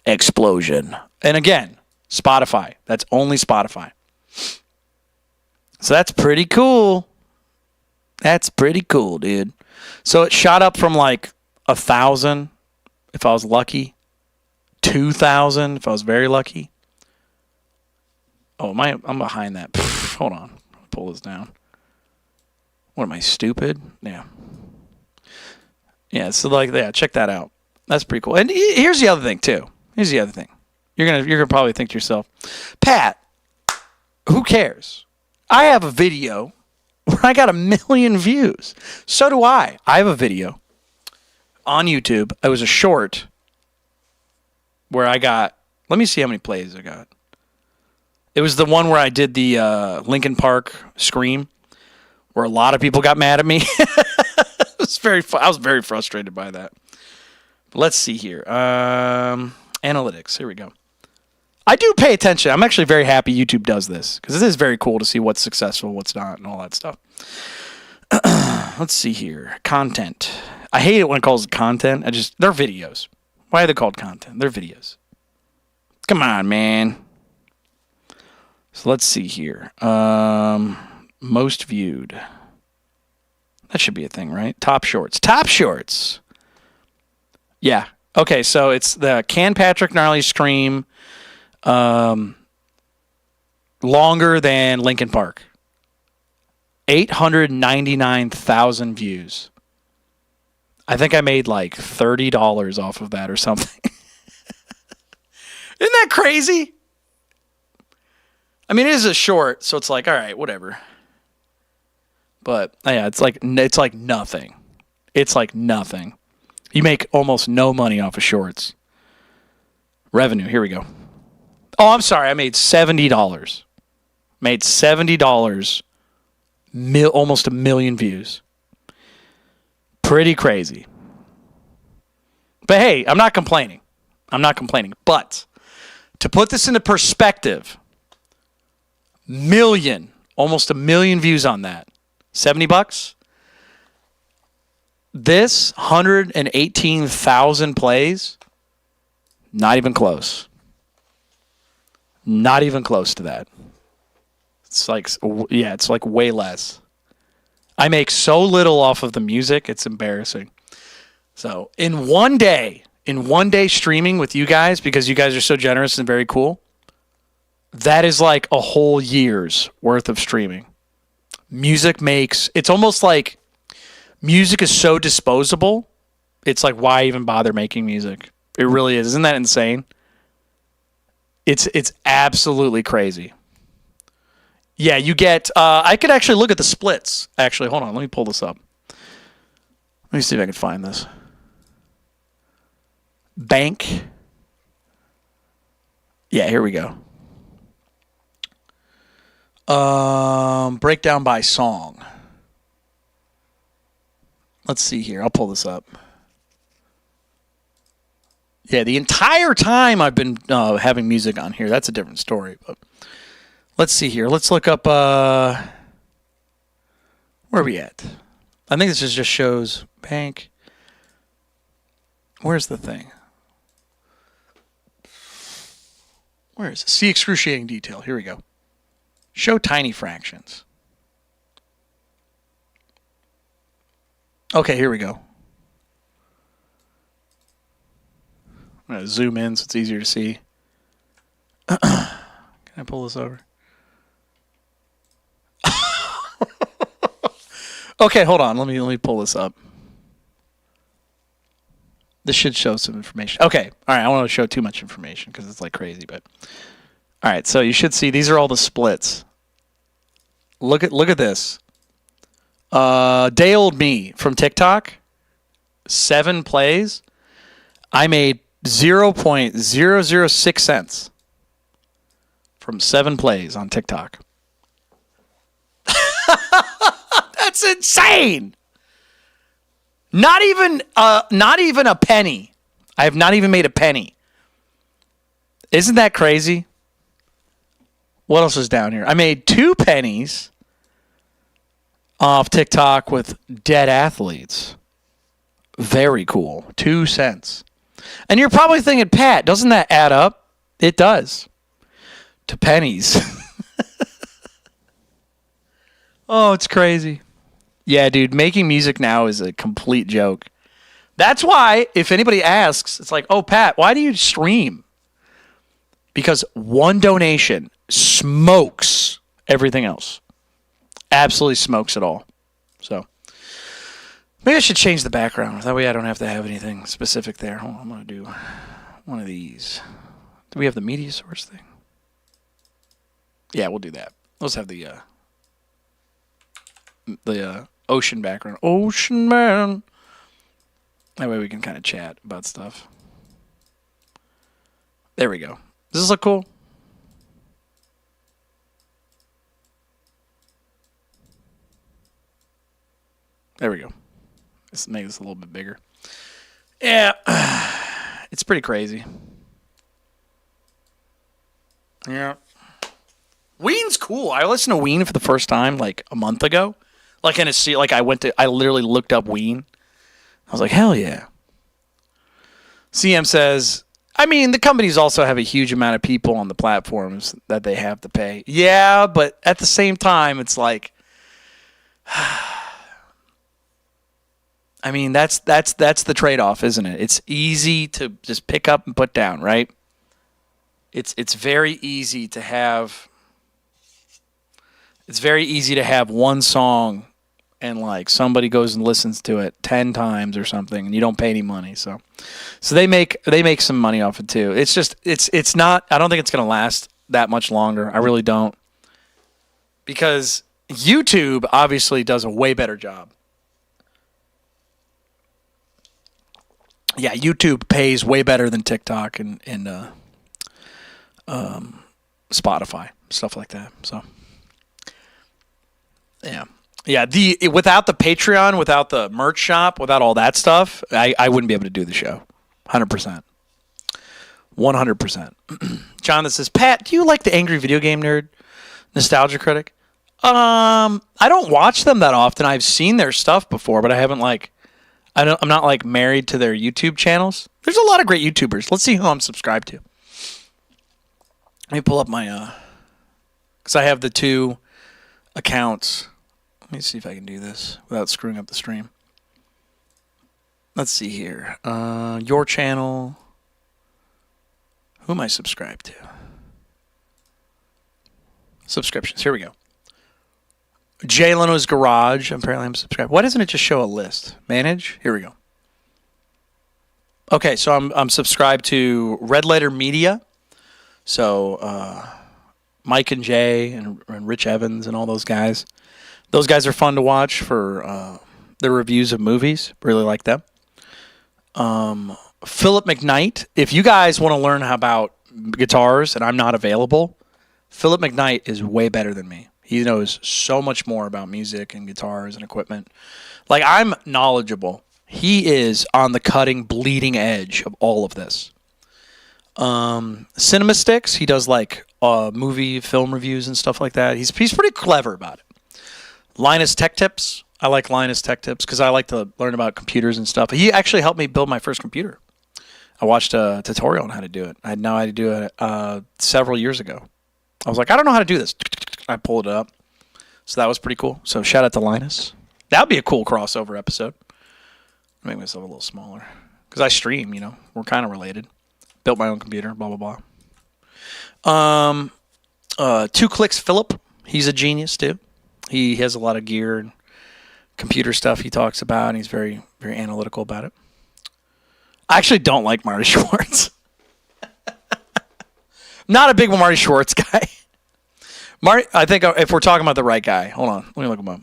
explosion. And again, Spotify. That's only Spotify. So that's pretty cool. That's pretty cool, dude. So it shot up from like 1,000 if I was lucky, 2,000 if I was very lucky. Oh, I'm behind that. Hold on. Pull this down. What am I, stupid? Yeah. Yeah, so like, yeah, check that out. That's pretty cool. And here's the other thing too. You're gonna probably think to yourself, Pat, who cares? I have a video where I got 1 million views. So do I. I have a video on YouTube. It was a short where I got, let me see how many plays I got. It was the one where I did the Linkin Park scream, where a lot of people got mad at me. I was very frustrated by that. But let's see here. Analytics. Here we go. I do pay attention. I'm actually very happy YouTube does this because it is very cool to see what's successful, what's not, and all that stuff. Let's see here. Content. I hate it when it calls it content. They're videos. Why are they called content? They're videos. Come on, man. So let's see here. Most viewed. That should be a thing, right? Top shorts. Top shorts. Yeah. Okay, so it's the Can Patrick Gnarly Scream longer than Linkin Park. 899,000 views. I think I made like $30 off of that or something. Isn't that crazy? I mean, it is a short, so it's like, all right, whatever. But yeah, it's like nothing. It's like nothing. You make almost no money off of shorts. Revenue, here we go. Oh, I'm sorry, I made $70. Made $70. Almost 1 million views. Pretty crazy. But hey, I'm not complaining. But to put this into perspective, almost 1 million views on that. $70? This 118,000 plays, not even close. Not even close to that. It's like way less. I make so little off of the music, it's embarrassing. So in one day streaming with you guys, because you guys are so generous and very cool, that is like a whole year's worth of streaming. It's almost like music is so disposable. It's like, why even bother making music? It really is. Isn't that insane? It's absolutely crazy. Yeah, you get, I could actually look at the splits. Actually, hold on. Let me pull this up. Let me see if I can find this. Bank. Yeah, here we go. Breakdown by song. Let's see here. I'll pull this up. Yeah, the entire time I've been having music on here. That's a different story. But let's see here. Let's look up. Where are we at? I think this just shows bank. Where's the thing? Where is it? See excruciating detail. Here we go. Show tiny fractions. Okay, here we go. I'm going to zoom in so it's easier to see. Can I pull this over? Okay, hold on. Let me pull this up. This should show some information. Okay. All right. I don't want to show too much information because it's like crazy, but all right. So you should see these are all the splits. Look at this. Day Old Me from TikTok, 7 plays. I made 0.006 cents from 7 plays on TikTok. That's insane. Not even a penny. I have not even made a penny. Isn't that crazy? What else is down here? I made 2 pennies off TikTok with dead athletes. Very cool. 2 cents. And you're probably thinking, Pat, doesn't that add up? It does. To pennies. Oh, it's crazy. Yeah, dude, making music now is a complete joke. That's why, if anybody asks, it's like, oh, Pat, why do you stream? Because one donation smokes everything else. Absolutely smokes it all. So, maybe I should change the background. That way I don't have to have anything specific there. Hold on, I'm going to do one of these. Do we have the media source thing? Yeah, we'll do that. Let's have the ocean background. Ocean man. That way we can kind of chat about stuff. There we go. Does this look cool? There we go. Let's make this a little bit bigger. Yeah. It's pretty crazy. Yeah. Ween's cool. I listened to Ween for the first time like a month ago. Like in a seat, like I literally looked up Ween. I was like, hell yeah. CM says, I mean, the companies also have a huge amount of people on the platforms that they have to pay. Yeah, but at the same time, it's like, I mean, that's the trade-off, isn't it? It's easy to just pick up and put down, right? It's very easy to have. It's very easy to have one song and like somebody goes and listens to it 10 times or something and you don't pay any money. So they make some money off it too. It's just it's not, I don't think it's going to last that much longer. I really don't. Because YouTube obviously does a way better job. Yeah, YouTube pays way better than TikTok and Spotify, stuff like that. So yeah. Without the Patreon, without the merch shop, without all that stuff, I wouldn't be able to do the show. 100%. 100%. John says, Pat, do you like the Angry Video Game Nerd, Nostalgia Critic? I don't watch them that often. I've seen their stuff before, but I haven't I'm not like married to their YouTube channels. There's a lot of great YouTubers. Let's see who I'm subscribed to. Let me pull up my because I have the 2 accounts. Let me see if I can do this without screwing up the stream. Let's see here. Your channel. Who am I subscribed to? Subscriptions. Here we go. Jay Leno's Garage. Apparently I'm subscribed. Why doesn't it just show a list? Manage? Here we go. Okay, so I'm subscribed to Red Letter Media. So Mike and Jay and Rich Evans and all those guys. Those guys are fun to watch for their reviews of movies. Really like them. Philip McKnight. If you guys want to learn about guitars and I'm not available, Philip McKnight is way better than me. He knows so much more about music and guitars and equipment. Like, I'm knowledgeable. He is on the cutting, bleeding edge of all of this. Cinema Sticks. He does like movie, film reviews and stuff like that. He's pretty clever about it. Linus Tech Tips. I like Linus Tech Tips because I like to learn about computers and stuff. He actually helped me build my first computer. I watched a tutorial on how to do it. I had no idea how to do it several years ago. I was like, I don't know how to do this. I pulled it up. So that was pretty cool. So shout out to Linus. That would be a cool crossover episode. Make myself a little smaller. Because I stream, We're kind of related. Built my own computer, blah, blah, blah. 2 Clicks Philip. He's a genius, too. He has a lot of gear and computer stuff he talks about, and he's very, very analytical about it. I actually don't like Marty Schwartz. Not a big Marty Schwartz guy. I think if we're talking about the right guy, hold on, let me look him up.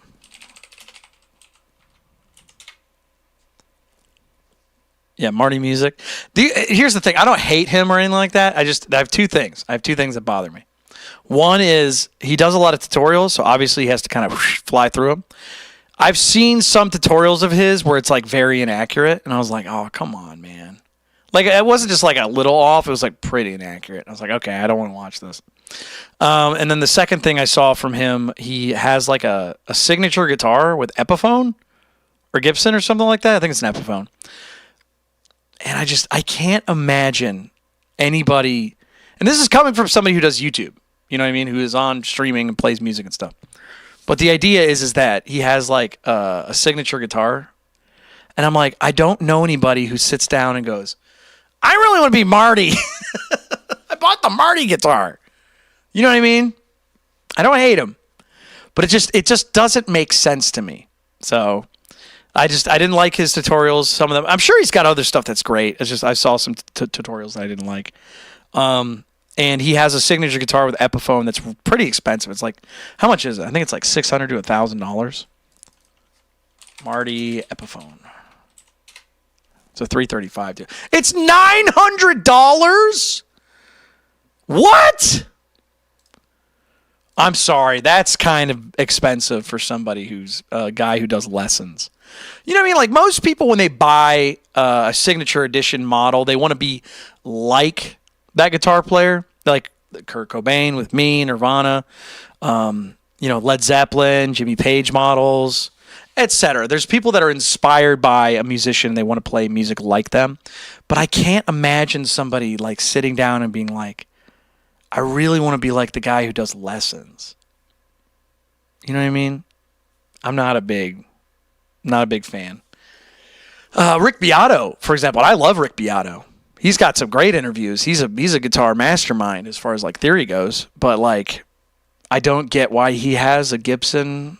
Yeah, Marty Music. Here's the thing. I don't hate him or anything like that. I have 2 things. I have 2 things that bother me. One is he does a lot of tutorials, so obviously he has to kind of fly through them. I've seen some tutorials of his where it's like very inaccurate, and I was like, oh, come on, man. Like, it wasn't just like a little off. It was like pretty inaccurate. I was like, okay, I don't want to watch this. And then the second thing I saw from him, he has like a signature guitar with Epiphone or Gibson or something like that. I think it's an Epiphone. And I can't imagine anybody, and this is coming from somebody who does YouTube, you know what I mean, who is on streaming and plays music and stuff. But the idea is that he has like a signature guitar. And I'm like, I don't know anybody who sits down and goes, I really want to be Marty. I bought the Marty guitar. You know what I mean? I don't hate him, but it just doesn't make sense to me. So I didn't like his tutorials. Some of them, I'm sure he's got other stuff that's great. It's just I saw some tutorials that I didn't like. And he has a signature guitar with Epiphone that's pretty expensive. It's like, how much is it? I think it's like $600 to $1,000. Marty Epiphone. It's a $335 too. It's $900. What? I'm sorry. That's kind of expensive for somebody who's a guy who does lessons. You know what I mean? Like most people, when they buy a signature edition model, they want to be like that guitar player, like Kurt Cobain with me, Nirvana, Led Zeppelin, Jimmy Page models, etc. There's people that are inspired by a musician. They want to play music like them. But I can't imagine somebody like sitting down and being like, I really want to be like the guy who does lessons. You know what I mean? I'm not a big fan. Rick Beato, for example. I love Rick Beato. He's got some great interviews. He's a guitar mastermind as far as like theory goes. But like, I don't get why he has a Gibson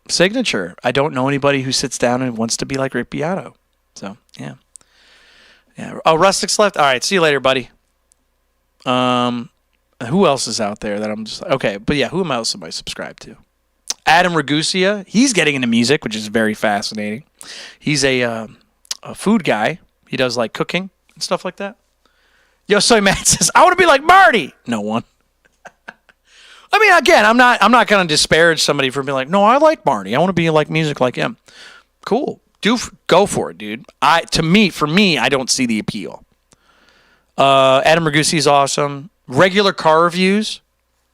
signature. I don't know anybody who sits down and wants to be like Rick Beato. So yeah. Oh, Rustic's left. All right, see you later, buddy. Who else is out there that I'm just okay? But yeah, who else am I subscribed to? Adam Ragusa. He's getting into music, which is very fascinating. He's a food guy. He does like cooking and stuff like that. Yo Soy Matt says, I want to be like Marty. No one. I mean, again, I'm not going to disparage somebody for being like, no, I like Marty. I want to be like music like him. Cool. Go for it, dude. For me, I don't see the appeal. Adam Ragusa is awesome. Regular car reviews.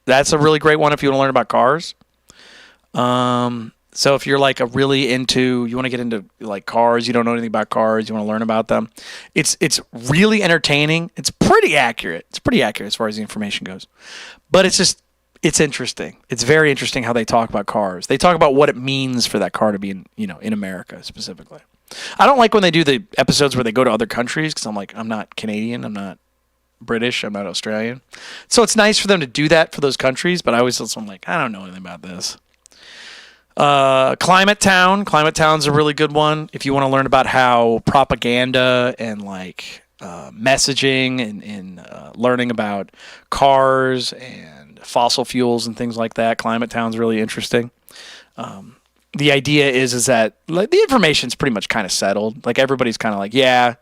That's a really great one if you want to learn about cars. So if you're like you want to get into like cars, you don't know anything about cars, you want to learn about them. It's really entertaining. It's pretty accurate. It's pretty accurate as far as the information goes. But it's interesting. It's very interesting how they talk about cars. They talk about what it means for that car to be in America specifically. I don't like when they do the episodes where they go to other countries because I'm like, I'm not Canadian, I'm not British, I'm not Australian. So it's nice for them to do that for those countries, but I'm like, I don't know anything about this. Climate Town. Climate Town's a really good one if you want to learn about how propaganda and like messaging and learning about cars and fossil fuels and things like that. Climate Town's really interesting. The idea is that like, the information's pretty much kind of settled. Like everybody's kind of like, yeah.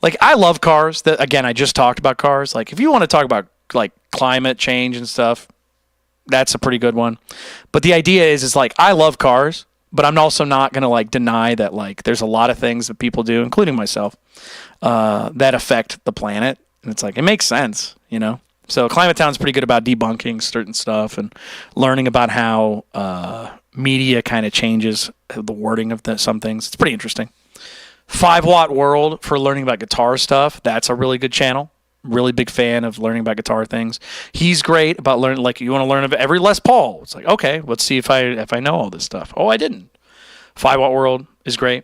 Like I love cars. Again, I just talked about cars. Like if you want to talk about like climate change and stuff, that's a pretty good one. But the idea is like I love cars, but I'm also not going to like deny that like there's a lot of things that people do, including myself, that affect the planet. And it's like it makes sense, you know. So Climate Town's pretty good about debunking certain stuff and learning about how media kind of changes the wording of some things. It's pretty interesting. 5 Watt World for learning about guitar stuff. That's a really good channel. Really big fan of learning about guitar things. He's great about learning. Like you want to learn about every Les Paul. It's like okay, let's see if I know all this stuff. Oh, I didn't. 5 Watt World is great.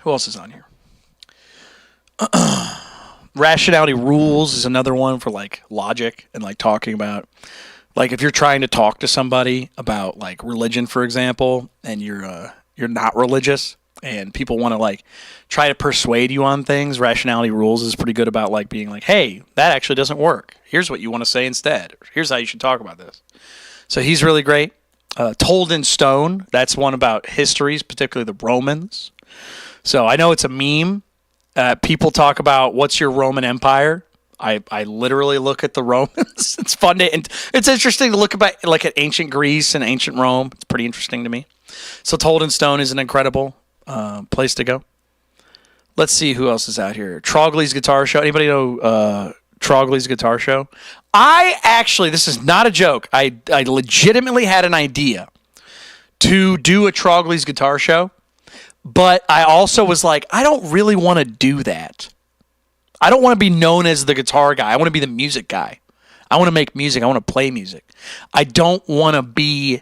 Who else is on here? Rationality Rules is another one for like logic and like talking about like if you're trying to talk to somebody about like religion, for example, and you're not religious and people want to like try to persuade you on things. Rationality Rules is pretty good about like being like, hey, that actually doesn't work. Here's what you want to say instead. Here's how you should talk about this. So he's really great. Told in Stone, that's one about histories, particularly the Romans. So I know it's a meme. People talk about what's your Roman Empire. I literally look at the Romans. It's fun and it's interesting to look about like at ancient Greece and ancient Rome. It's pretty interesting to me. So Told in Stone is an incredible place to go. Let's see who else is out here. Trogley's Guitar Show. Anybody know Trogley's Guitar Show? This is not a joke. I legitimately had an idea to do a Trogley's Guitar Show, but I also was like, I don't really want to do that. I don't want to be known as the guitar guy. I want to be the music guy. I want to make music. I want to play music. I don't want to be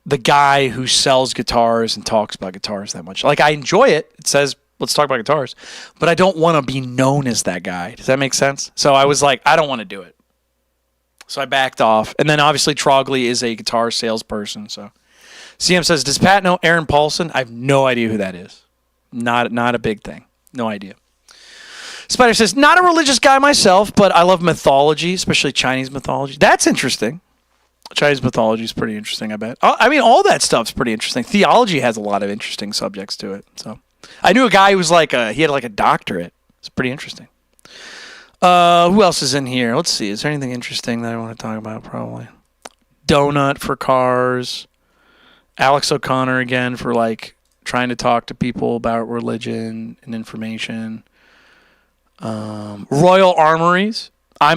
the guy who sells guitars and talks about guitars that much. Like, I enjoy it. It says, let's talk about guitars. But I don't want to be known as that guy. Does that make sense? So I was like, I don't want to do it. So I backed off. And then obviously Trogley is a guitar salesperson. So CM says, does Pat know Aaron Paulson? I have no idea who that is. Not a big thing. No idea. Spider says, not a religious guy myself, but I love mythology, especially Chinese mythology. That's interesting. Chinese mythology is pretty interesting, I bet. I mean, all that stuff's pretty interesting. Theology has a lot of interesting subjects to it. So I knew a guy who was he had a doctorate. It's pretty interesting. Who else is in here? Let's see. Is there anything interesting that I want to talk about? Probably. Donut for cars. Alex O'Connor again for trying to talk to people about religion and information. Royal Armories.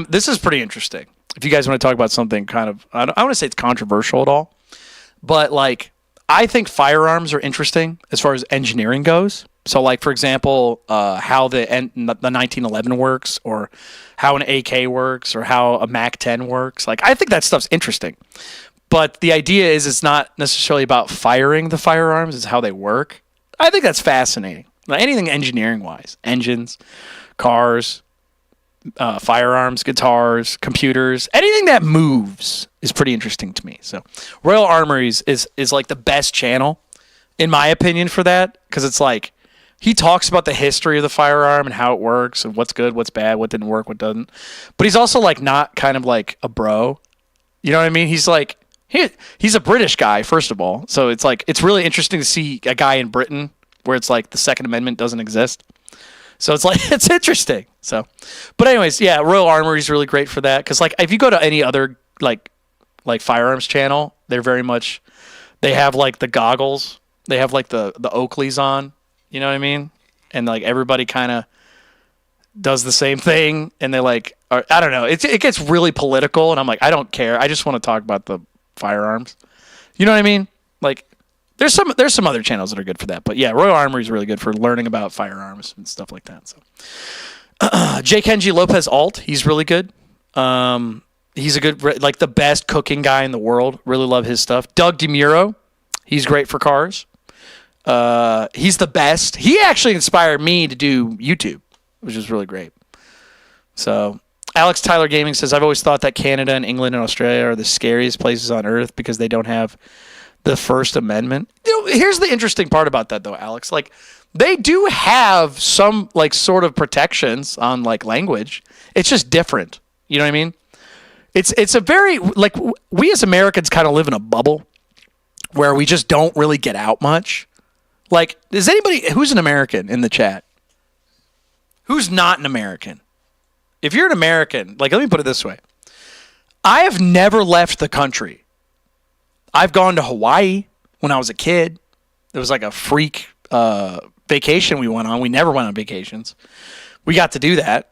This is pretty interesting. If you guys want to talk about something kind of, I don't want to say it's controversial at all, but I think firearms are interesting as far as engineering goes. So for example, how the 1911 works, or how an AK works, or how a Mac 10 works. I think that stuff's interesting. But the idea is it's not necessarily about firing the firearms, it's how they work. I think that's fascinating. Anything engineering-wise, engines, cars, firearms, guitars, computers, anything that moves is pretty interesting to me. So Royal Armories is the best channel, in my opinion, for that, because it's he talks about the history of the firearm and how it works and what's good, what's bad, what didn't work, what doesn't. But he's also not kind of a bro. You know what I mean? He's he's a British guy, first of all. So it's really interesting to see a guy in Britain where it's the Second Amendment doesn't exist. So it's it's interesting. So, but anyways, yeah, Royal Armory is really great for that. Cause if you go to any other firearms channel, they're very much, they have the goggles, they have the Oakleys on, you know what I mean? And everybody kind of does the same thing. And they I don't know. It gets really political. And I'm I don't care. I just want to talk about the firearms. You know what I mean? There's some other channels that are good for that, but yeah, Royal Armory is really good for learning about firearms and stuff like that. So, Jake Kenji Lopez Alt, he's really good. He's a good, the best cooking guy in the world. Really love his stuff. Doug DeMuro, he's great for cars. He's the best. He actually inspired me to do YouTube, which is really great. So, Alex Tyler Gaming says, I've always thought that Canada and England and Australia are the scariest places on earth because they don't have the First Amendment. Here's the interesting part about that, though, Alex. They do have some sort of protections on language. It's just different. You know what I mean? It's a very we as Americans kind of live in a bubble where we just don't really get out much. Is anybody who's an American in the chat? Who's not an American? If you're an American, let me put it this way. I have never left the country. I've gone to Hawaii when I was a kid. There was a freak vacation we went on. We never went on vacations. We got to do that.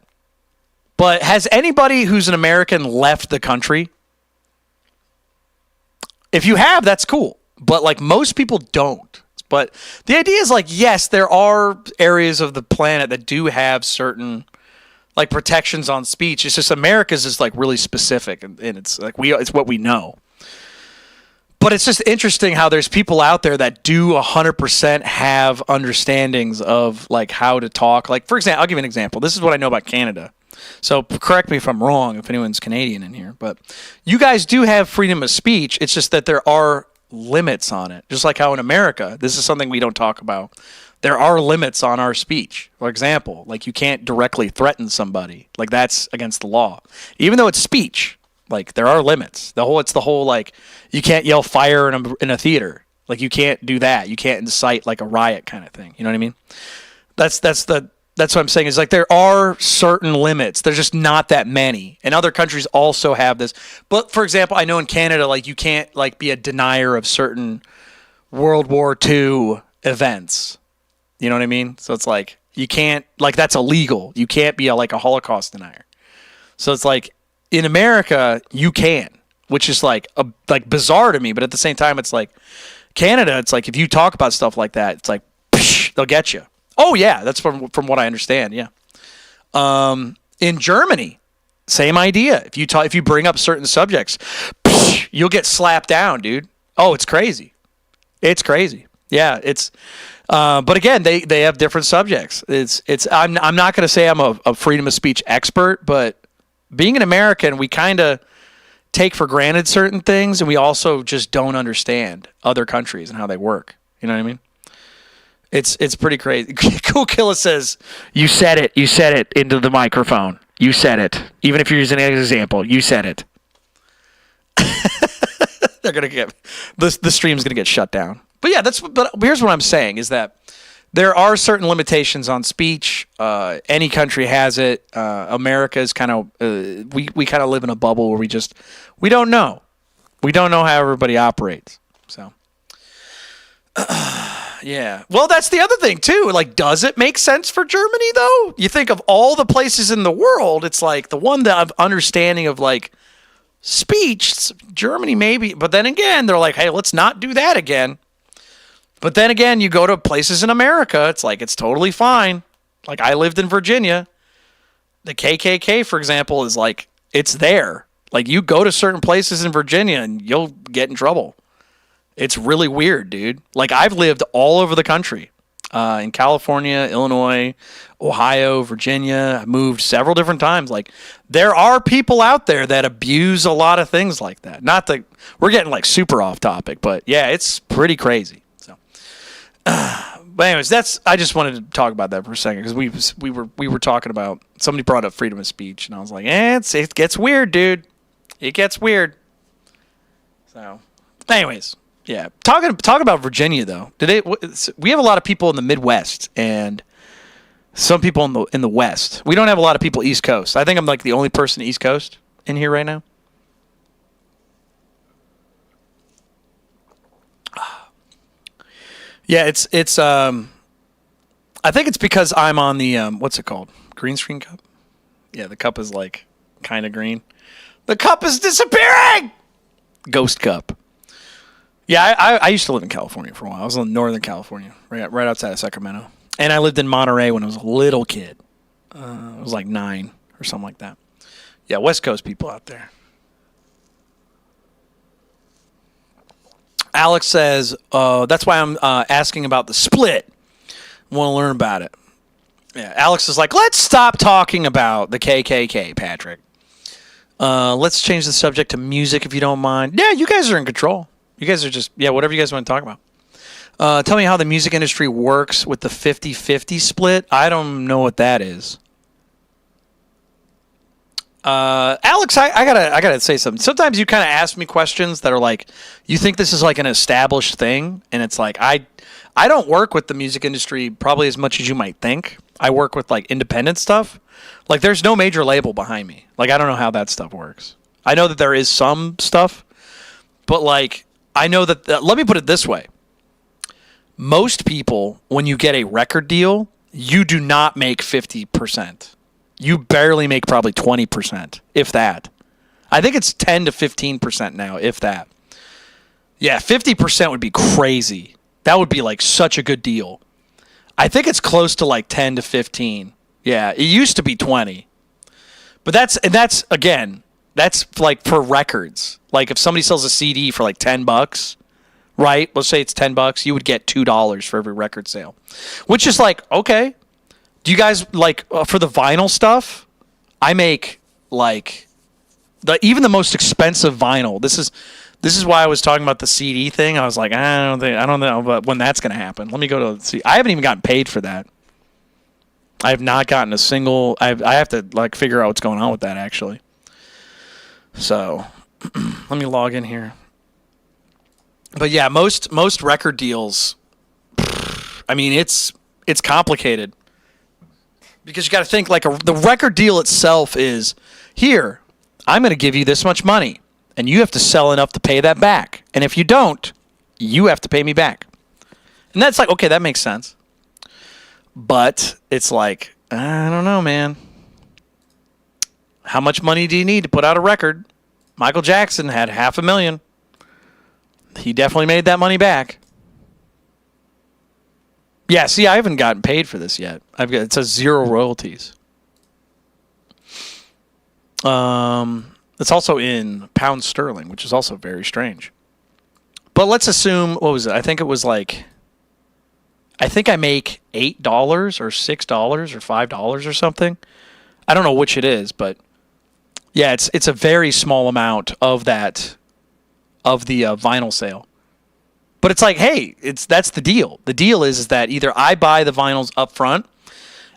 But has anybody who's an American left the country? If you have, that's cool. But most people don't. But the idea is yes, there are areas of the planet that do have certain protections on speech. It's just America's is really specific, and it's it's what we know. But it's just interesting how there's people out there that do 100% have understandings of how to talk. For example, I'll give you an example. This is what I know about Canada. So correct me if I'm wrong, if anyone's Canadian in here. But you guys do have freedom of speech. It's just that there are limits on it. Just like how in America, this is something we don't talk about. There are limits on our speech. For example, you can't directly threaten somebody. That's against the law. Even though it's speech. There are limits. It's the whole you can't yell fire in a theater. You can't do that. You can't incite a riot kind of thing. You know what I mean? That's what I'm saying is there are certain limits. There's just not that many. And other countries also have this. But for example, I know in Canada you can't be a denier of certain World War II events. You know what I mean? So it's like you can't, like, that's illegal. You can't be like a Holocaust denier. So it's like in America you can, which is like bizarre to me. But at the same time, it's like Canada. It's like if you talk about stuff like that, it's like psh, they'll get you. Oh yeah, that's from what I understand. Yeah. In Germany, same idea. If you bring up certain subjects, psh, you'll get slapped down, dude. Oh, it's crazy. It's crazy. Yeah, it's. But again, they have different subjects. I'm not going to say I'm a freedom of speech expert, but being an American, we kind of take for granted certain things, and we also just don't understand other countries and how they work. You know what I mean? It's pretty crazy. Cool Killa says, "You said it. You said it into the microphone. You said it. Even if you're using an example, you said it." They're gonna get the stream's gonna get shut down. But yeah, but here's what I'm saying is that there are certain limitations on speech. Any country has it. America is kind of we kind of live in a bubble where we don't know. We don't know how everybody operates. So yeah. Well, that's the other thing too. Like, does it make sense for Germany though? You think of all the places in the world, it's like the one that I've understanding of like speech, Germany maybe. But then again, they're like, hey, let's not do that again. But then again, you go to places in America, it's like, it's totally fine. Like, I lived in Virginia. The KKK, for example, is like, it's there. Like, you go to certain places in Virginia and you'll get in trouble. It's really weird, dude. Like, I've lived all over the country. In California, Illinois, Ohio, Virginia. I moved several different times. Like, there are people out there that abuse a lot of things like that. Not that we're getting like super off topic, but yeah, it's pretty crazy. But anyways, I just wanted to talk about that for a second because we were talking about, somebody brought up freedom of speech and I was like, it gets weird, dude. It gets weird. So, anyways, yeah. Talk about Virginia though. We have a lot of people in the Midwest and some people in the West. We don't have a lot of people East Coast. I think I'm like the only person East Coast in here right now. Yeah, it's I think it's because I'm on the what's it called? Green screen cup? Yeah, the cup is like kind of green. The cup is disappearing. Ghost cup. Yeah, I used to live in California for a while. I was in Northern California, right outside of Sacramento. And I lived in Monterey when I was a little kid. I was like 9 or something like that. Yeah, West Coast people out there. Alex says, that's why I'm asking about the split. Want to learn about it. Yeah, Alex is like, let's stop talking about the KKK, Patrick. Let's change the subject to music if you don't mind. Yeah, you guys are in control. You guys are just, whatever you guys want to talk about. Tell me how the music industry works with the 50-50 split. I don't know what that is. Alex, I gotta say something. Sometimes you kind of ask me questions that are like, you think this is like an established thing, and it's like I don't work with the music industry probably as much as you might think. I work with like independent stuff. Like, there's no major label behind me. Like, I don't know how that stuff works. I know that there is some stuff, but like, I know that let me put it this way. Most people, when you get a record deal, you do not make 50%. You barely make probably 20%, if that. I think it's 10 to 15% now, if that. Yeah, 50% would be crazy. That would be like such a good deal. I think it's close to like 10 to 15. Yeah, it used to be 20. But that's again, that's like for records. Like if somebody sells a CD for like $10, right? Let's say it's $10, you would get $2 for every record sale. Which is like, okay. Do you guys like for the vinyl stuff? I make like even the most expensive vinyl. This is why I was talking about the CD thing. I was like, I don't know, but when that's gonna happen. Let me go to see. I haven't even gotten paid for that. I have not gotten a single. I have to like figure out what's going on with that actually. So let me log in here. But yeah, most record deals. I mean, it's complicated. Because you got to think like the record deal itself is, here, I'm going to give you this much money, and you have to sell enough to pay that back. And if you don't, you have to pay me back. And that's like, okay, that makes sense. But it's like, I don't know, man. How much money do you need to put out a record? Michael Jackson had $500,000. He definitely made that money back. Yeah, see, I haven't gotten paid for this yet. It says 0 royalties. It's also in pounds sterling, which is also very strange. But let's assume, what was it? I think I make $8 or $6 or $5 or something. I don't know which it is, but yeah, it's a very small amount of that, of the vinyl sale. But it's like, hey, that's the deal. The deal is that either I buy the vinyls up front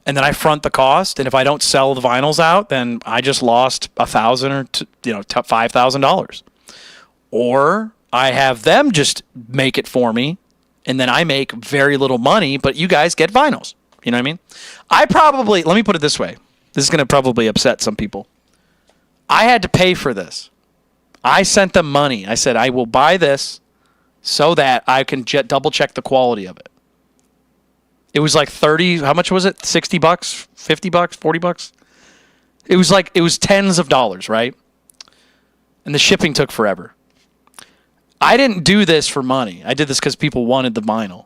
and then I front the cost, and if I don't sell the vinyls out, then I just lost $1,000 or $5,000. Or I have them just make it for me, and then I make very little money, but you guys get vinyls. You know what I mean? Let me put it this way. This is going to probably upset some people. I had to pay for this. I sent them money. I said, I will buy this so that I can double check the quality of it. It was like 30, how much was it? $60, $50, $40? It was tens of dollars, right? And the shipping took forever. I didn't do this for money. I did this because people wanted the vinyl.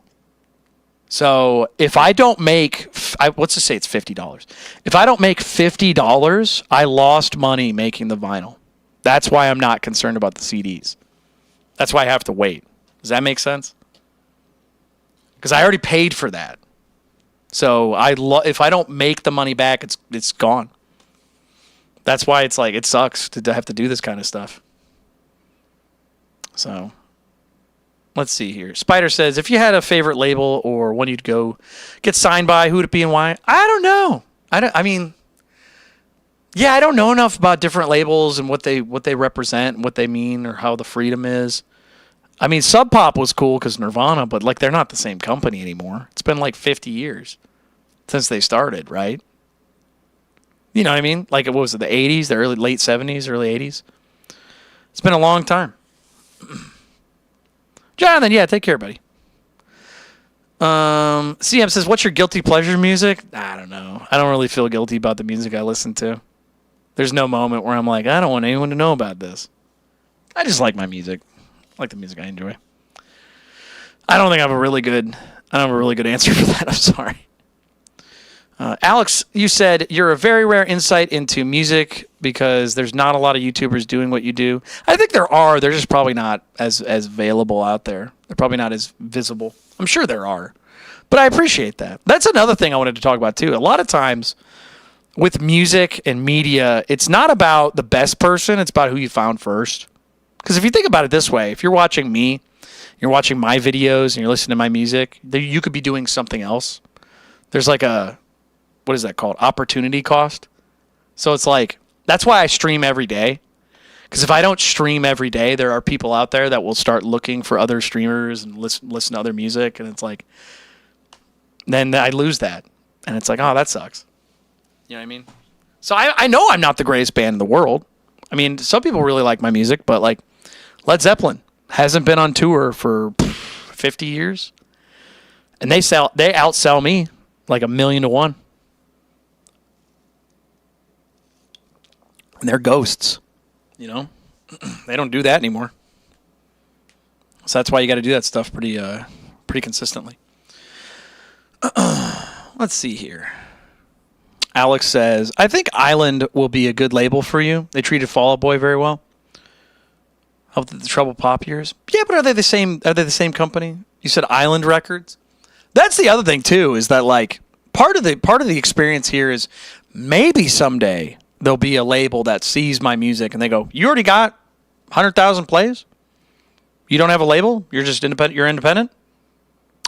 So if I don't make, let's just say it's $50. If I don't make $50, I lost money making the vinyl. That's why I'm not concerned about the CDs. That's why I have to wait. Does that make sense? Because I already paid for that. So if I don't make the money back, it's gone. That's why it's like, it sucks to have to do this kind of stuff. So let's see here. Spider says, if you had a favorite label or one you'd go get signed by, who would it be and why? I don't know. I don't know enough about different labels and what they represent and what they mean or how the freedom is. I mean, Sub Pop was cool because Nirvana, but like they're not the same company anymore. It's been like 50 years since they started, right? You know what I mean? Like, what was it, the 80s, the late 70s, early 80s? It's been a long time. Jonathan, yeah, take care, buddy. CM says, what's your guilty pleasure music? I don't know. I don't really feel guilty about the music I listen to. There's no moment where I'm like, I don't want anyone to know about this. I just like my music. I like the music I enjoy. I don't have a really good answer for that. I'm sorry. Alex, you said you're a very rare insight into music because there's not a lot of YouTubers doing what you do. I think there are. They're just probably not as available out there. They're probably not as visible. I'm sure there are. But I appreciate that. That's another thing I wanted to talk about, too. A lot of times with music and media, it's not about the best person. It's about who you found first. Because if you think about it this way, if you're watching me, you're watching my videos, and you're listening to my music, you could be doing something else. There's like what is that called? Opportunity cost. So it's like, that's why I stream every day. Because if I don't stream every day, there are people out there that will start looking for other streamers and listen to other music. And it's like, then I lose that. And it's like, oh, that sucks. You know what I mean? So I know I'm not the greatest band in the world. I mean, some people really like my music, but like Led Zeppelin hasn't been on tour for 50 years. And they outsell me like 1,000,000 to 1. And they're ghosts, you know? They don't do that anymore. So that's why you got to do that stuff pretty consistently. Let's see here. Alex says, I think Island will be a good label for you. They treated Fall Out Boy very well. Of the Trouble Pop years. Yeah, but are they the same company? You said Island Records? That's the other thing too, is that like part of the experience here is maybe someday there'll be a label that sees my music and they go, you already got 100,000 plays? You don't have a label? You're just independent? You're independent?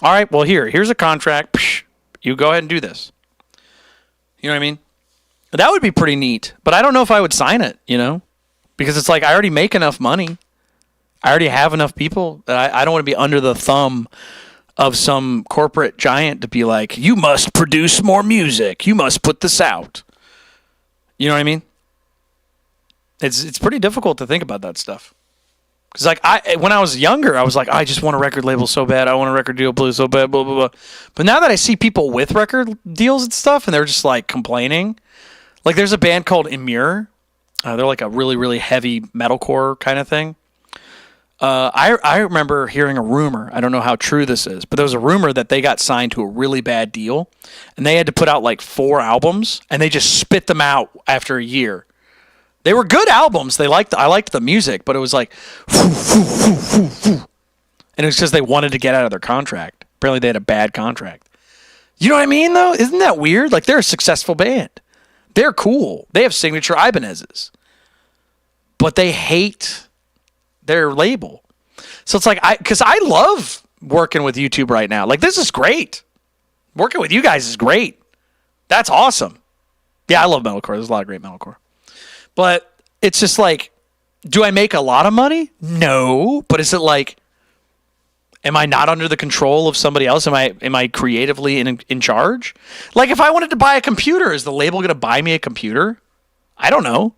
All right, well, here's a contract. Psh, you go ahead and do this. You know what I mean? That would be pretty neat, but I don't know if I would sign it, you know? Because it's like, I already make enough money. I already have enough people that I don't want to be under the thumb of some corporate giant to be like, you must produce more music. You must put this out. You know what I mean? It's pretty difficult to think about that stuff. Because like when I was younger, I was like, I just want a record label so bad. I want a record deal so bad, blah, blah, blah. But now that I see people with record deals and stuff, and they're just like complaining, like there's a band called Immure. They're like a really, really heavy metalcore kind of thing. I remember hearing a rumor. I don't know how true this is, but there was a rumor that they got signed to a really bad deal, and they had to put out like 4 albums, and they just spit them out after a year. They were good albums. I liked the music, but it was like, and it was because they wanted to get out of their contract. Apparently, they had a bad contract. You know what I mean, though? Isn't that weird? Like, they're a successful band. They're cool. They have signature Ibanez's, but they hate their label. So it's like, because I love working with YouTube right now. Like, this is great. Working with you guys is great. That's awesome. Yeah, I love metalcore. There's a lot of great metalcore. But it's just like, do I make a lot of money? No. But is it like, am I not under the control of somebody else? Am I creatively in charge? Like, if I wanted to buy a computer, is the label going to buy me a computer? I don't know.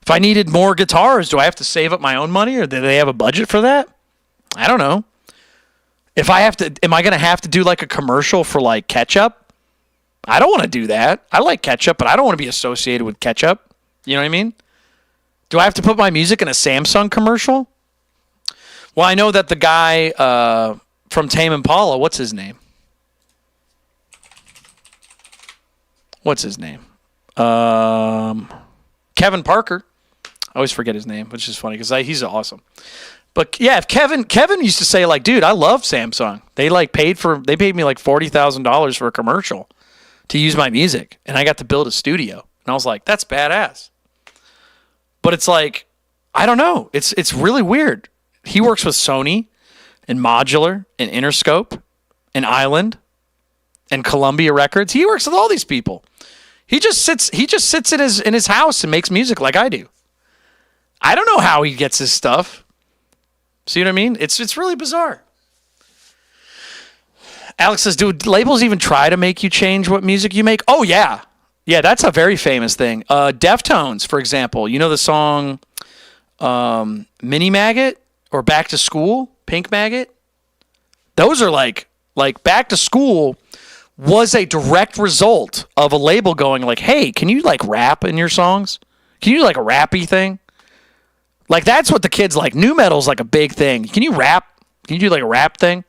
If I needed more guitars, do I have to save up my own money, or do they have a budget for that? I don't know. If I have to, am I going to have to do like a commercial for like ketchup? I don't want to do that. I like ketchup, but I don't want to be associated with ketchup. You know what I mean? Do I have to put my music in a Samsung commercial? Well, I know that the guy from Tame Impala, what's his name? Kevin Parker. I always forget his name, which is funny because he's awesome. But yeah, if Kevin used to say like, dude, I love Samsung. They paid me like $40,000 for a commercial to use my music, and I got to build a studio. And I was like, that's badass. But it's like, I don't know. It's really weird. He works with Sony and Modular and Interscope and Island and Columbia Records. He works with all these people. He just sits in his house and makes music like I do. I don't know how he gets his stuff. See what I mean? It's really bizarre. Alex says, do labels even try to make you change what music you make? Oh, yeah. Yeah, that's a very famous thing. Deftones, for example. You know the song Mini Maggot or Back to School, Pink Maggot? Those are like Back to School was a direct result of a label going like, hey, can you like rap in your songs? Can you do like a rappy thing? Like that's what the kids like. Nu metal's like a big thing. Can you rap? Can you do like a rap thing?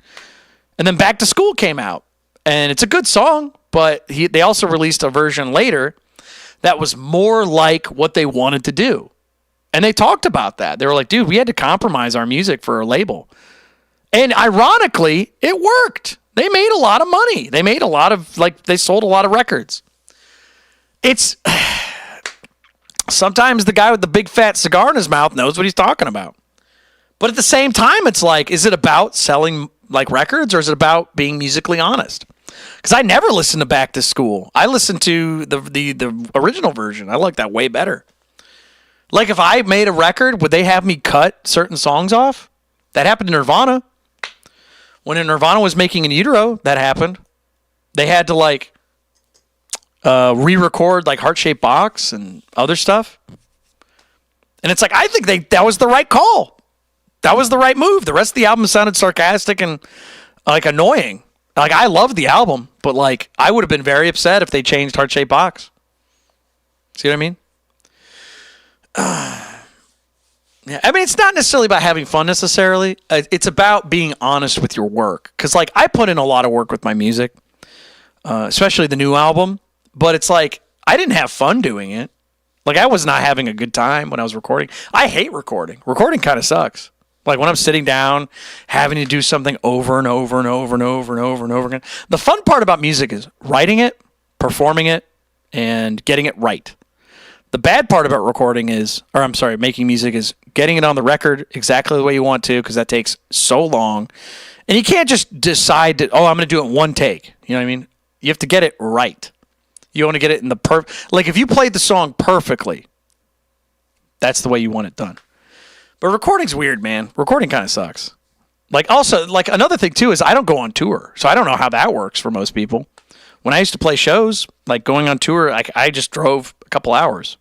And then Back to School came out, and it's a good song. But they also released a version later that was more like what they wanted to do. And they talked about that. They were like, dude, we had to compromise our music for a label. And ironically, it worked. They made a lot of money. They made a lot of, they sold a lot of records. It's, sometimes the guy with the big fat cigar in his mouth knows what he's talking about. But at the same time, it's like, is it about selling like records, or is it about being musically honest? Because I never listened to Back to School. I listened to the original version. I like that way better. Like if I made a record, would they have me cut certain songs off? That happened to Nirvana. When Nirvana was making In Utero, that happened. They had to like re-record like Heart-Shaped Box and other stuff. And it's like, I think that was the right call. That was the right move. The rest of the album sounded sarcastic and like annoying. Like, I love the album, but, like, I would have been very upset if they changed Heart-Shaped Box. See what I mean? Yeah, I mean, it's not necessarily about having fun, necessarily. It's about being honest with your work. Because, like, I put in a lot of work with my music, especially the new album. But it's like, I didn't have fun doing it. Like, I was not having a good time when I was recording. I hate recording. Recording kind of sucks. Like when I'm sitting down, having to do something over and over and over and over and over and over again. The fun part about music is writing it, performing it, and getting it right. The bad part about making music is getting it on the record exactly the way you want to, because that takes so long. And you can't just decide that, I'm going to do it in one take. You know what I mean? You have to get it right. You want to get it in the like if you played the song perfectly, that's the way you want it done. But recording's weird, man. Recording kind of sucks. Like, also, like, another thing, too, is I don't go on tour. So I don't know how that works for most people. When I used to play shows, like, going on tour, I just drove a couple hours.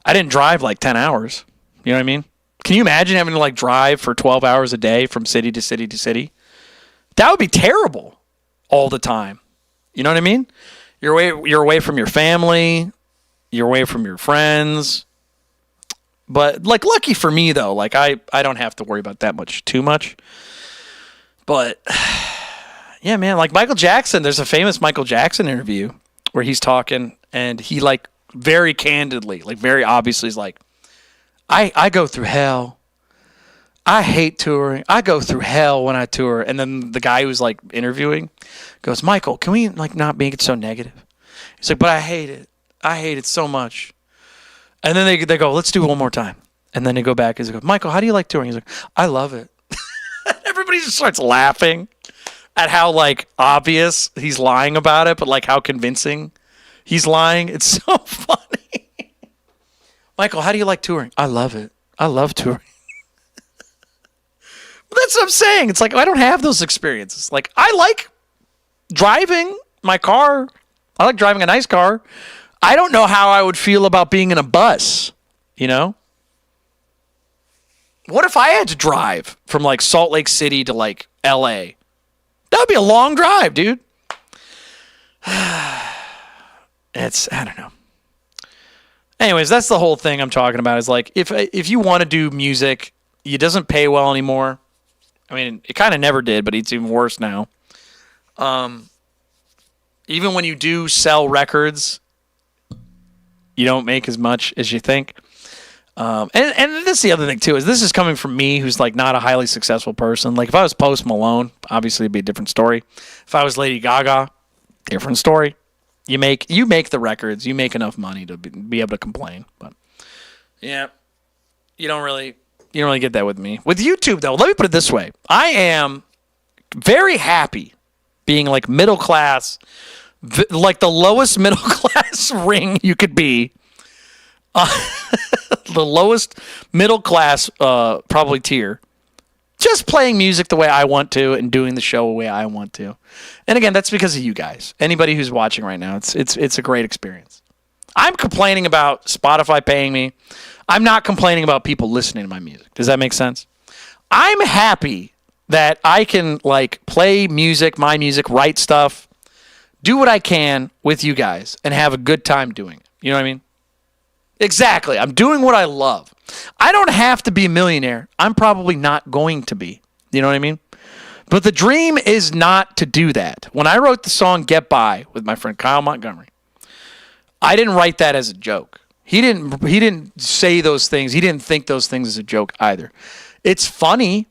I didn't drive, like, 10 hours. You know what I mean? Can you imagine having to like drive for 12 hours a day from city to city to city? That would be terrible all the time. You know what I mean? You're away from your family. You're away from your friends. But like, lucky for me though, like I don't have to worry about that too much. But yeah, man, like Michael Jackson, there's a famous Michael Jackson interview where he's talking and he like very candidly, like very obviously is like, I go through hell. I hate touring. I go through hell when I tour. And then the guy who's like interviewing goes, Michael, can we like not make it so negative? He's like, but I hate it. I hate it so much. And then they go, let's do it one more time. And then they go back and they go, Michael, how do you like touring? He's like, I love it. Everybody just starts laughing at how like obvious he's lying about it, but like how convincing he's lying. It's so funny. Michael, how do you like touring? I love it. I love touring. That's what I'm saying. It's like I don't have those experiences. Like I like driving my car. I like driving a nice car. I don't know how I would feel about being in a bus, you know? What if I had to drive from like Salt Lake City to like LA? That would be a long drive, dude. I don't know. Anyways, that's the whole thing I'm talking about is like if you want to do music, it doesn't pay well anymore. I mean, it kind of never did, but it's even worse now. Even when you do sell records, you don't make as much as you think. And this is the other thing, too, is this is coming from me, who's like not a highly successful person. Like if I was Post Malone, obviously it'd be a different story. If I was Lady Gaga, different story. You make the records, you make enough money to be able to complain. But yeah, you don't really get that with me. With YouTube, though, let me put it this way. I am very happy being like middle class, like the lowest middle class ring you could be. The lowest middle class probably tier. Just playing music the way I want to and doing the show the way I want to. And again, that's because of you guys. Anybody who's watching right now, it's a great experience. I'm complaining about Spotify paying me. I'm not complaining about people listening to my music. Does that make sense? I'm happy that I can like play music, my music, write stuff, do what I can with you guys and have a good time doing it. You know what I mean? Exactly. I'm doing what I love. I don't have to be a millionaire. I'm probably not going to be. You know what I mean? But the dream is not to do that. When I wrote the song Get By with my friend Kyle Montgomery, I didn't write that as a joke. He didn't say those things. He didn't think those things as a joke either. It's funny,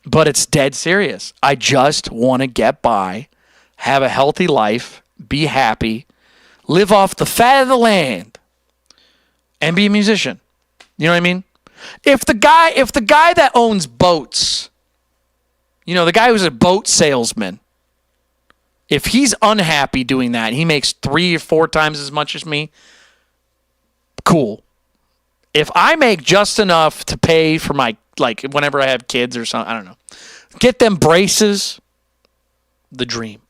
but it's dead serious. I just want to get by, have a healthy life, be happy, live off the fat of the land, and be a musician. You know what I mean? If the guy that owns boats, you know, the guy who's a boat salesman, if he's unhappy doing that, he makes 3 or 4 times as much as me, cool. If I make just enough to pay for my, like, whenever I have kids or something, I don't know, get them braces, the dream.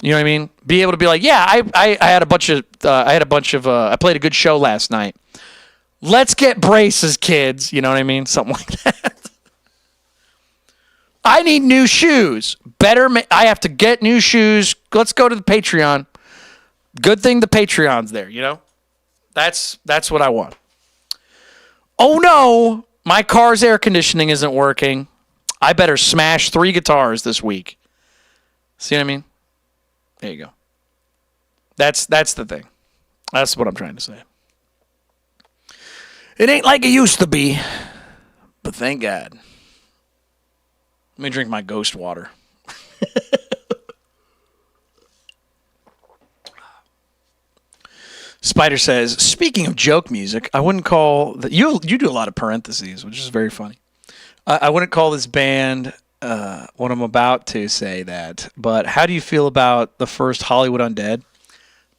You know what I mean? Be able to be like, yeah, I had a bunch of, I played a good show last night. Let's get braces, kids. You know what I mean? Something like that. I need new shoes. I have to get new shoes. Let's go to the Patreon. Good thing the Patreon's there, you know? That's what I want. Oh no, my car's air conditioning isn't working. I better smash 3 guitars this week. See what I mean? There you go. That's the thing. That's what I'm trying to say. It ain't like it used to be, but thank God. Let me drink my ghost water. Spider says, speaking of joke music, I wouldn't call you do a lot of parentheses, which is very funny. I wouldn't call this band what I'm about to say that, but how do you feel about the first Hollywood Undead?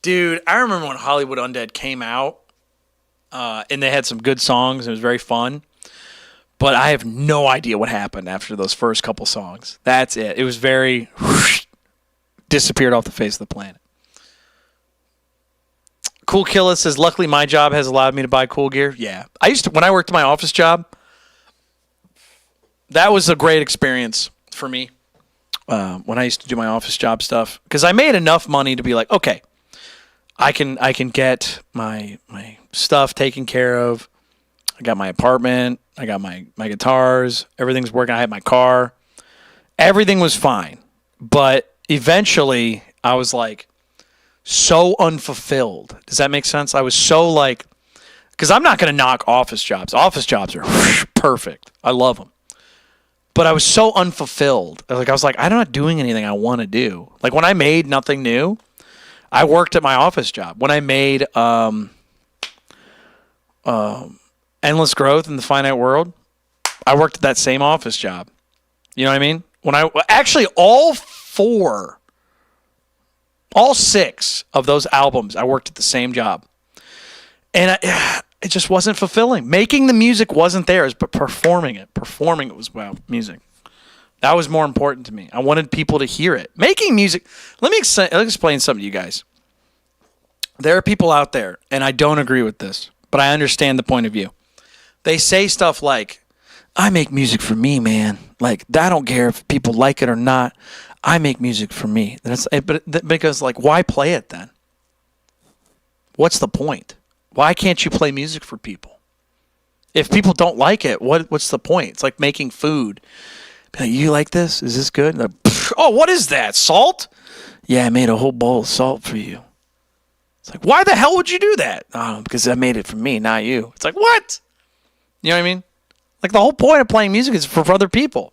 Dude, I remember when Hollywood Undead came out, and they had some good songs, and it was very fun, but I have no idea what happened after those first couple songs. That's it. It was very disappeared off the face of the planet. Cool Killa says, luckily my job has allowed me to buy cool gear. Yeah. When I worked at my office job, that was a great experience for me when I used to do my office job stuff, because I made enough money to be like, okay, I can get my stuff taken care of. I got my apartment. I got my guitars. Everything's working. I had my car. Everything was fine. But eventually, I was like so unfulfilled. Does that make sense? I was so like, because I'm not going to knock office jobs. Office jobs are perfect. I love them. But I was so unfulfilled. I was like, I'm not doing anything I want to do. Like when I made Nothing New, I worked at my office job. When I made Endless Growth in the Finite World, I worked at that same office job. You know what I mean? When I actually all 6 of those albums, I worked at the same job, and it just wasn't fulfilling. Making the music wasn't theirs, but performing it was music. That was more important to me. I wanted people to hear it. Making music. Let me explain something to you guys. There are people out there, and I don't agree with this, but I understand the point of view. They say stuff like, I make music for me, man. Like, I don't care if people like it or not. I make music for me. Because, like, why play it then? What's the point? Why can't you play music for people? If people don't like it, what's the point? It's like making food. Be like, you like this? Is this good? Like, oh, what is that? Salt? Yeah, I made a whole bowl of salt for you. It's like, why the hell would you do that? Oh, because I made it for me, not you. It's like, what? You know what I mean? Like, the whole point of playing music is for other people.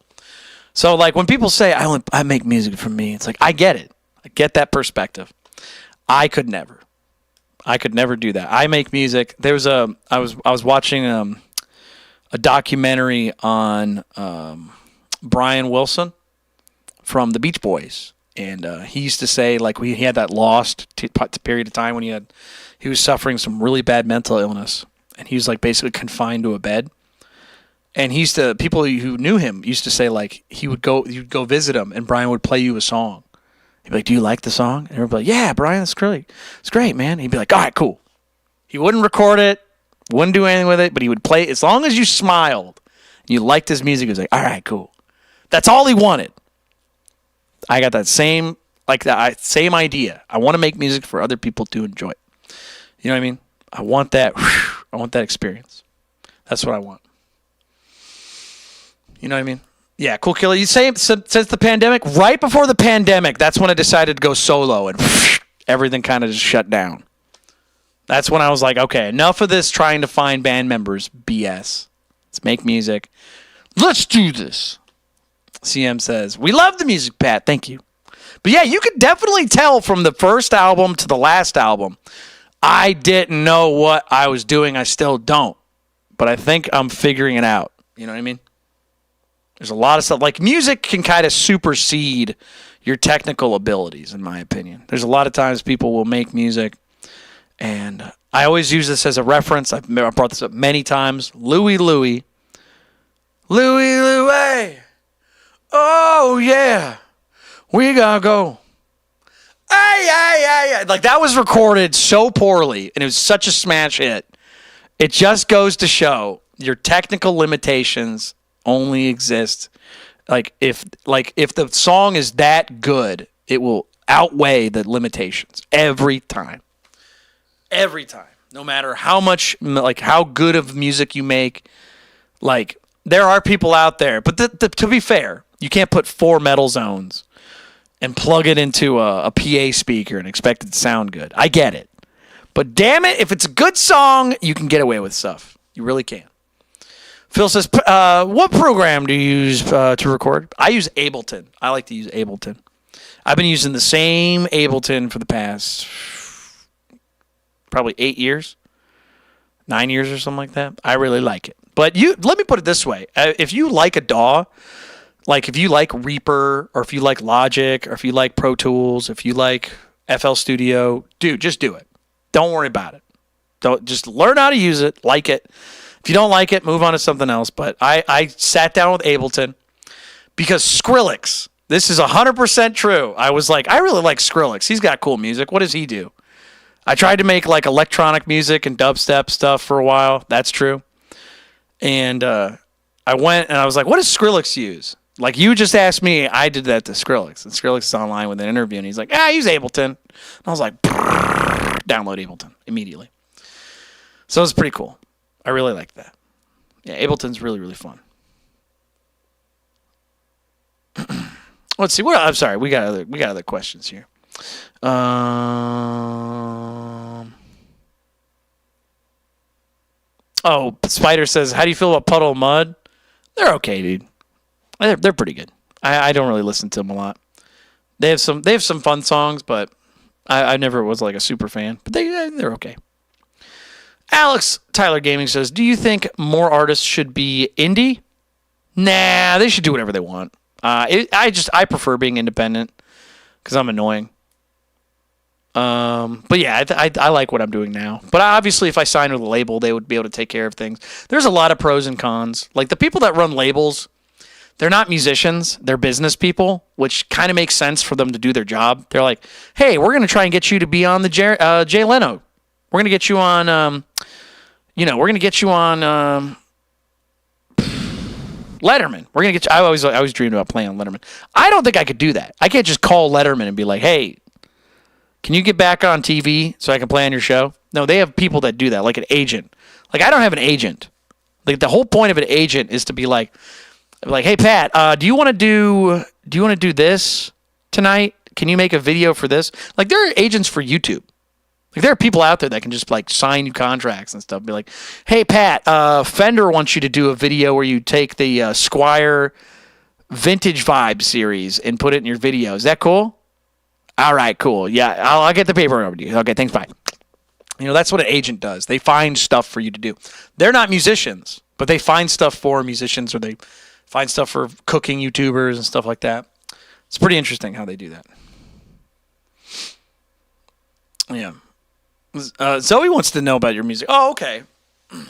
So, like, when people say, I make music for me, it's like, I get it. I get that perspective. I could never do that. I make music. I was watching a documentary on Brian Wilson from the Beach Boys, and he used to say, like, he had that lost period of time when he was suffering some really bad mental illness, and he was like basically confined to a bed. And people who knew him used to say, like, you'd go visit him, and Brian would play you a song. He'd be like, do you like the song? And everybody be like, yeah, Brian, that's great. It's great, man. He'd be like, all right, cool. He wouldn't record it, wouldn't do anything with it, but he would play it. As long as you smiled and you liked his music, he was like, all right, cool. That's all he wanted. I got that same idea. I want to make music for other people to enjoy it. You know what I mean? I want that experience. That's what I want. You know what I mean? Yeah, Cool Killer. You say since the pandemic, right before the pandemic, that's when I decided to go solo, and everything kind of just shut down. That's when I was like, okay, enough of this trying to find band members BS. Let's make music. Let's do this. CM says, we love the music, Pat. Thank you. But yeah, you could definitely tell from the first album to the last album, I didn't know what I was doing. I still don't. But I think I'm figuring it out. You know what I mean? There's a lot of stuff. Like, music can kind of supersede your technical abilities, in my opinion. There's a lot of times people will make music, and I always use this as a reference. I've brought this up many times. Louie. Oh, yeah. We gotta go. Ay. Like, that was recorded so poorly, and it was such a smash hit. It just goes to show your technical limitations only exist. Like, if the song is that good, it will outweigh the limitations every time. Every time. No matter how much, like, how good of music you make. Like, there are people out there, but to be fair, you can't put 4 metal zones and plug it into a PA speaker and expect it to sound good. I get it. But damn it, if it's a good song, you can get away with stuff. You really can. Phil says, what program do you use to record? I use Ableton. I like to use Ableton. I've been using the same Ableton for the past probably 8 years, 9 years or something like that. I really like it. But let me put it this way. If you like a DAW, like if you like Reaper, or if you like Logic, or if you like Pro Tools, if you like FL Studio, dude, just do it. Don't worry about it. Just learn how to use it, like it. If you don't like it, move on to something else. But I sat down with Ableton because Skrillex, this is 100% true. I was like, I really like Skrillex. He's got cool music. What does he do? I tried to make like electronic music and dubstep stuff for a while. That's true. And I went and I was like, what does Skrillex use? Like, you just asked me, I did that to Skrillex. And Skrillex is online with an interview, and he's like, I use Ableton. And I was like, download Ableton immediately. So it was pretty cool. I really liked that. Yeah, Ableton's really, really fun. Let's see. I'm sorry. We got other questions here. Spider says, how do you feel about Puddle of Mud? They're okay, dude. They're pretty good. I don't really listen to them a lot. They have some fun songs, but I never was like a super fan. But they're okay. Alex Tyler Gaming says, do you think more artists should be indie? Nah, they should do whatever they want. I prefer being independent because I'm annoying. But yeah, I like what I'm doing now. But obviously, if I signed with a label, they would be able to take care of things. There's a lot of pros and cons. Like, the people that run labels, they're not musicians. They're business people, which kind of makes sense for them to do their job. They're like, hey, we're going to try and get you to be on the Jay Leno. We're going to get you on, we're going to get you on Letterman. We're going to get you. I always dreamed about playing on Letterman. I don't think I could do that. I can't just call Letterman and be like, hey, can you get back on TV so I can play on your show? No, they have people that do that, like an agent. Like, I don't have an agent. Like, the whole point of an agent is to be like, hey, Pat, do you want to do this tonight? Can you make a video for this? Like, there are agents for YouTube. Like, there are people out there that can just like sign you contracts and stuff. Be like, hey, Pat, Fender wants you to do a video where you take the Squire Vintage Vibe series and put it in your video. Is that cool? All right, cool. Yeah, I'll get the paper over to you. Okay, thanks, bye. That's what an agent does. They find stuff for you to do. They're not musicians, but they find stuff for musicians, or they find stuff for cooking YouTubers and stuff like that. It's pretty interesting how they do that. Yeah. Zoe wants to know about your music. Oh, okay.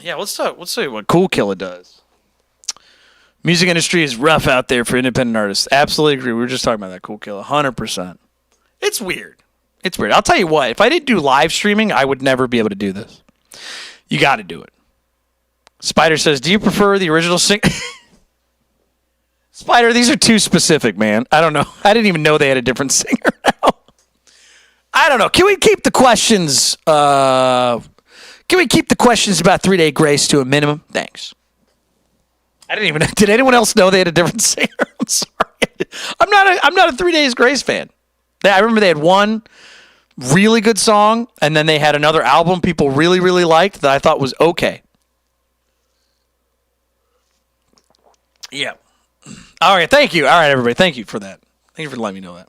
Yeah, let's see what Cool Killer does. Music industry is rough out there for independent artists. Absolutely agree. We were just talking about that, Cool Killer. 100%. It's weird. It's weird. I'll tell you what. If I didn't do live streaming, I would never be able to do this. You got to do it. Spider says, do you prefer the original sing... Spider, these are too specific, man. I don't know. I didn't even know they had a different singer now. I don't know. Can we keep the questions... Can we keep the questions about 3 Day Grace to a minimum? Thanks. I didn't even... Did anyone else know they had a different singer? I'm sorry. I'm not a 3 Days Grace fan. I remember they had one really good song, and then they had another album people really, really liked that I thought was okay. Yeah. All right, thank you. All right, everybody, thank you for that. Thank you for letting me know that.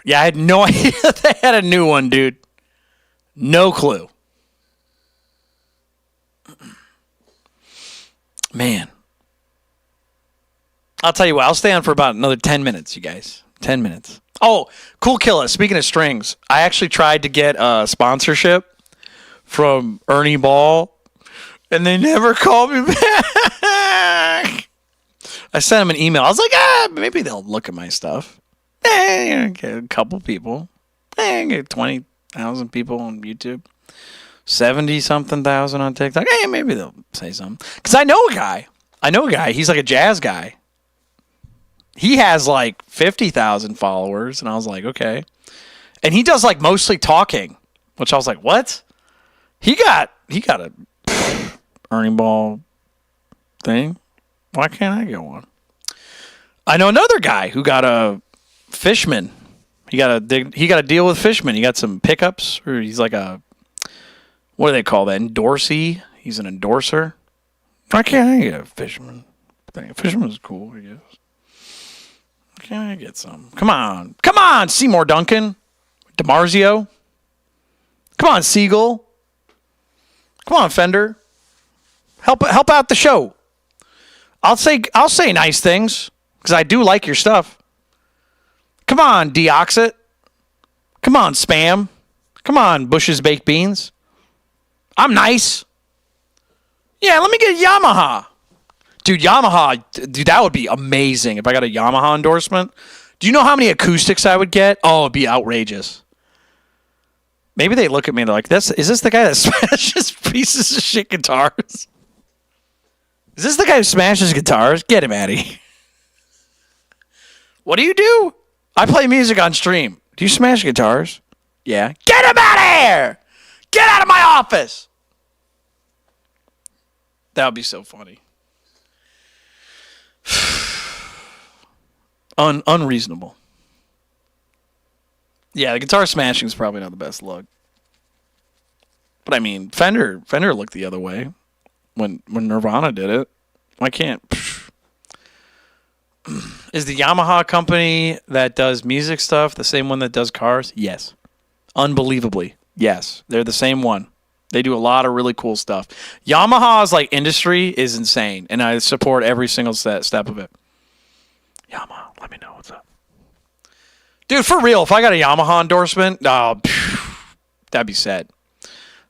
Yeah, I had no idea they had a new one, dude. No clue. Man. I'll tell you what, I'll stay on for about another 10 minutes, you guys. 10 minutes. Oh, Cool Killer. Speaking of strings, I actually tried to get a sponsorship from Ernie Ball, and they never called me back. I sent them an email. I was like, maybe they'll look at my stuff. Get a couple people. Get 20,000 people on YouTube. 70-something thousand on TikTok. Maybe they'll say something. Because I know a guy. He's like a jazz guy. He has like 50,000 followers, and I was like, okay. And he does like mostly talking, which I was like, what? He got a Ernie Ball thing. Why can't I get one? I know another guy who got a Fishman. He got a deal with Fishman. He got some pickups, or he's like a, what do they call that? Endorsee. He's an endorser. Why can't I get a Fishman thing? Fishman's cool, I guess. Can I get some? Come on, Seymour Duncan, DiMarzio. Come on, Siegel. Come on, Fender. Help out the show. I'll say nice things because I do like your stuff. Come on, Deoxit. Come on, Spam. Come on, Bush's Baked Beans. I'm nice. Yeah, let me get Yamaha. Dude, Yamaha, that would be amazing if I got a Yamaha endorsement. Do you know how many acoustics I would get? Oh, it'd be outrageous. Maybe they look at me and they're like, is this the guy that smashes pieces of shit guitars? Is this the guy who smashes guitars? Get him out of here. What do you do? I play music on stream. Do you smash guitars? Yeah. Get him out of here! Get out of my office! That would be so funny. Unreasonable. Yeah, the guitar smashing is probably not the best look. But I mean, Fender looked the other way when Nirvana did it. Why can't? Is the Yamaha company that does music stuff the same one that does cars? Yes. Unbelievably, yes. They're the same one. They do a lot of really cool stuff. Yamaha's like industry is insane, and I support every single step of it. Yamaha, let me know what's up. Dude, for real, if I got a Yamaha endorsement, that'd be sad.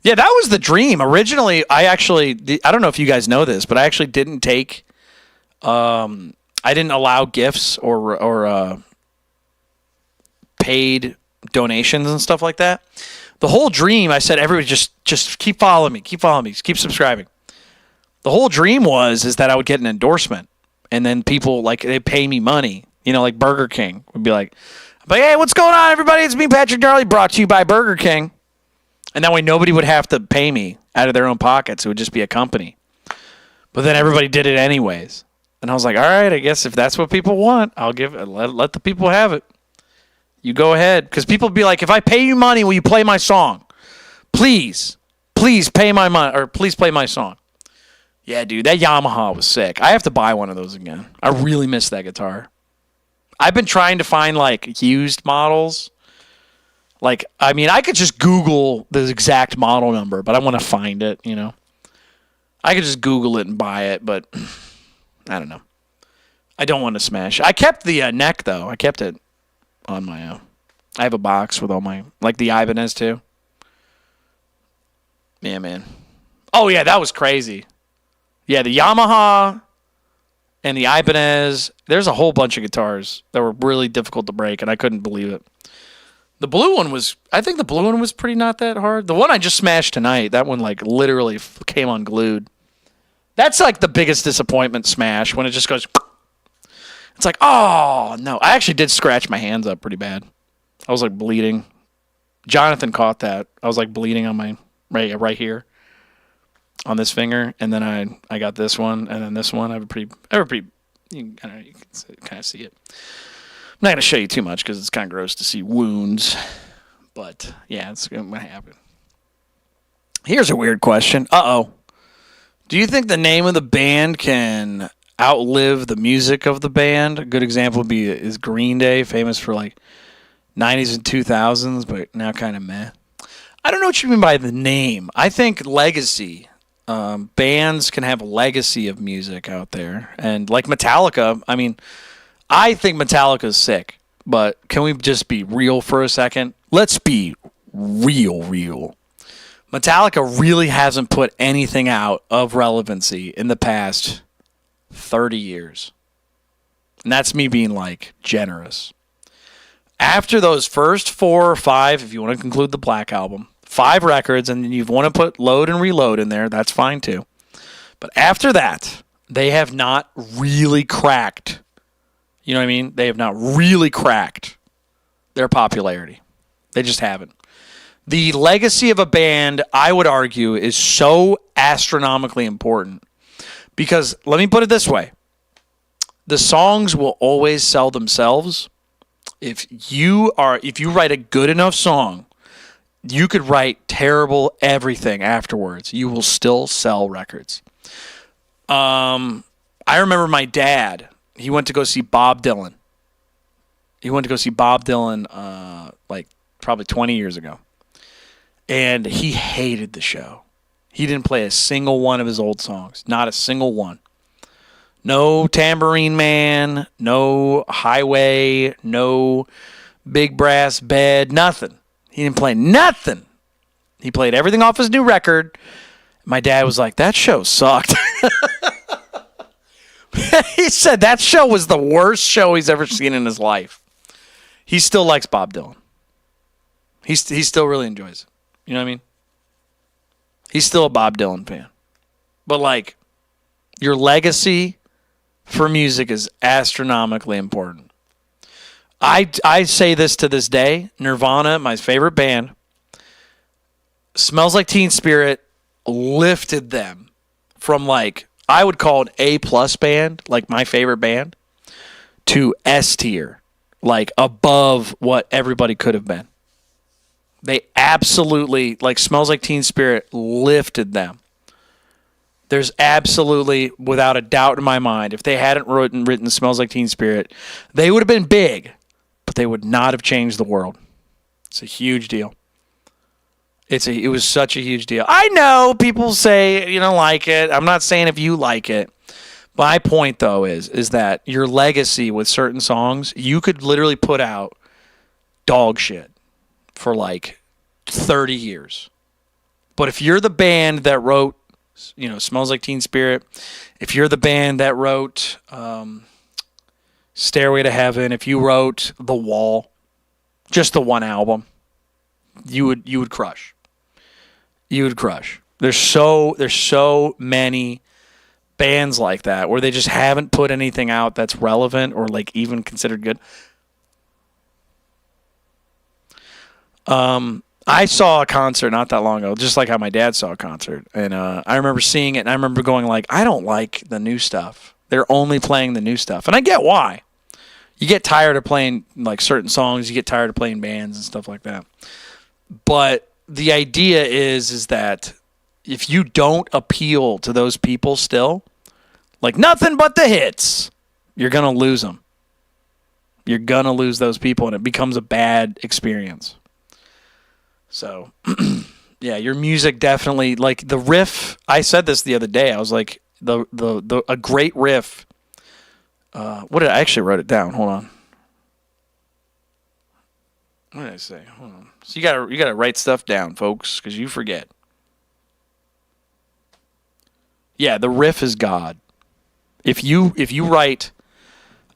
Yeah, that was the dream. Originally, I don't know if you guys know this, but I actually didn't take, I didn't allow gifts or paid donations and stuff like that. The whole dream, I said, everybody just keep following me, keep subscribing. The whole dream is that I would get an endorsement, and then people, like, they pay me money. You know, like Burger King would be like, hey, what's going on, everybody? It's me, Patrick Darley, brought to you by Burger King. And that way nobody would have to pay me out of their own pockets. It would just be a company. But then everybody did it anyways. And I was like, all right, I guess if that's what people want, I'll give it. Let the people have it. You go ahead. Because people be like, if I pay you money, will you play my song? Please pay my money, or please play my song. Yeah, dude, that Yamaha was sick. I have to buy one of those again. I really miss that guitar. I've been trying to find, like, used models. Like, I mean, I could just Google the exact model number, but I want to find it, you know. I could just Google it and buy it, but I don't know. I don't want to smash it. I kept the neck, though. I kept it on my I have a box with all my, like the Ibanez, too. Yeah, man. Oh, yeah, that was crazy. Yeah, the Yamaha and the Ibanez. There's a whole bunch of guitars that were really difficult to break, and I couldn't believe it. The blue one was, I think the blue one was pretty not that hard. The one I just smashed tonight, that one like literally came unglued. That's like the biggest disappointment smash, when it just goes, it's like, oh, no. I actually did scratch my hands up pretty bad. I was like bleeding. Jonathan caught that. I was like bleeding on my, right here on this finger. And then I got this one, and then this one. I have a pretty, you can kind of see it. I'm not going to show you too much because it's kind of gross to see wounds. But, yeah, it's going to happen. Here's a weird question. Uh-oh. Do you think the name of the band can outlive the music of the band? A good example would be is Green Day, famous for, like, 90s and 2000s, but now kind of meh. I don't know what you mean by the name. I think legacy. Bands can have a legacy of music out there. And, like Metallica, I mean, I think Metallica's sick, but can we just be real for a second? Let's be real. Metallica really hasn't put anything out of relevancy in the past 30 years. And that's me being, like, generous. After those first 4 or 5, if you want to conclude the Black Album, 5 records, and you want to put Load and Reload in there, that's fine too. But after that, they have not really cracked. You know what I mean? They have not really cracked their popularity. They just haven't. The legacy of a band, I would argue, is so astronomically important. Because, let me put it this way. The songs will always sell themselves. If you write a good enough song, you could write terrible everything afterwards. You will still sell records. I remember my dad. He went to go see Bob Dylan. Like probably 20 years ago. And he hated the show. He didn't play a single one of his old songs. Not a single one. No Tambourine Man, no Highway, no Big Brass Bed, nothing. He didn't play nothing. He played everything off his new record. My dad was like, that show sucked. He said that show was the worst show he's ever seen in his life. He still likes Bob Dylan. He still really enjoys it. You know what I mean? He's still a Bob Dylan fan. But, like, Your legacy for music is astronomically important. I say this to this day. Nirvana, my favorite band, Smells Like Teen Spirit lifted them from like, I would call an A+ band, like my favorite band, to S tier, like above what everybody could have been. They absolutely, like Smells Like Teen Spirit lifted them. There's absolutely, without a doubt in my mind, if they hadn't written Smells Like Teen Spirit, they would have been big, but they would not have changed the world. It's a huge deal. It was such a huge deal. I know people say you don't like it. I'm not saying if you like it. My point, though, is that your legacy with certain songs, you could literally put out dog shit for like 30 years. But if you're the band that wrote, Smells Like Teen Spirit, if you're the band that wrote Stairway to Heaven, if you wrote The Wall, just the one album, you would crush. You would crush. There's so many bands like that where they just haven't put anything out that's relevant or like even considered good. I saw a concert not that long ago, just like how my dad saw a concert, and I remember seeing it, and I remember going like, I don't like the new stuff. They're only playing the new stuff, and I get why. You get tired of playing like certain songs, you get tired of playing bands and stuff like that. But the idea is that if you don't appeal to those people still, like nothing but the hits, you're going to lose them. You're going to lose those people, and it becomes a bad experience. So, yeah, your music definitely, like the riff, I said this the other day, I was like, a great riff, what did I actually wrote it down, hold on. What did I say? Hold on. So you gotta write stuff down, folks, because you forget. Yeah, the riff is God. If you write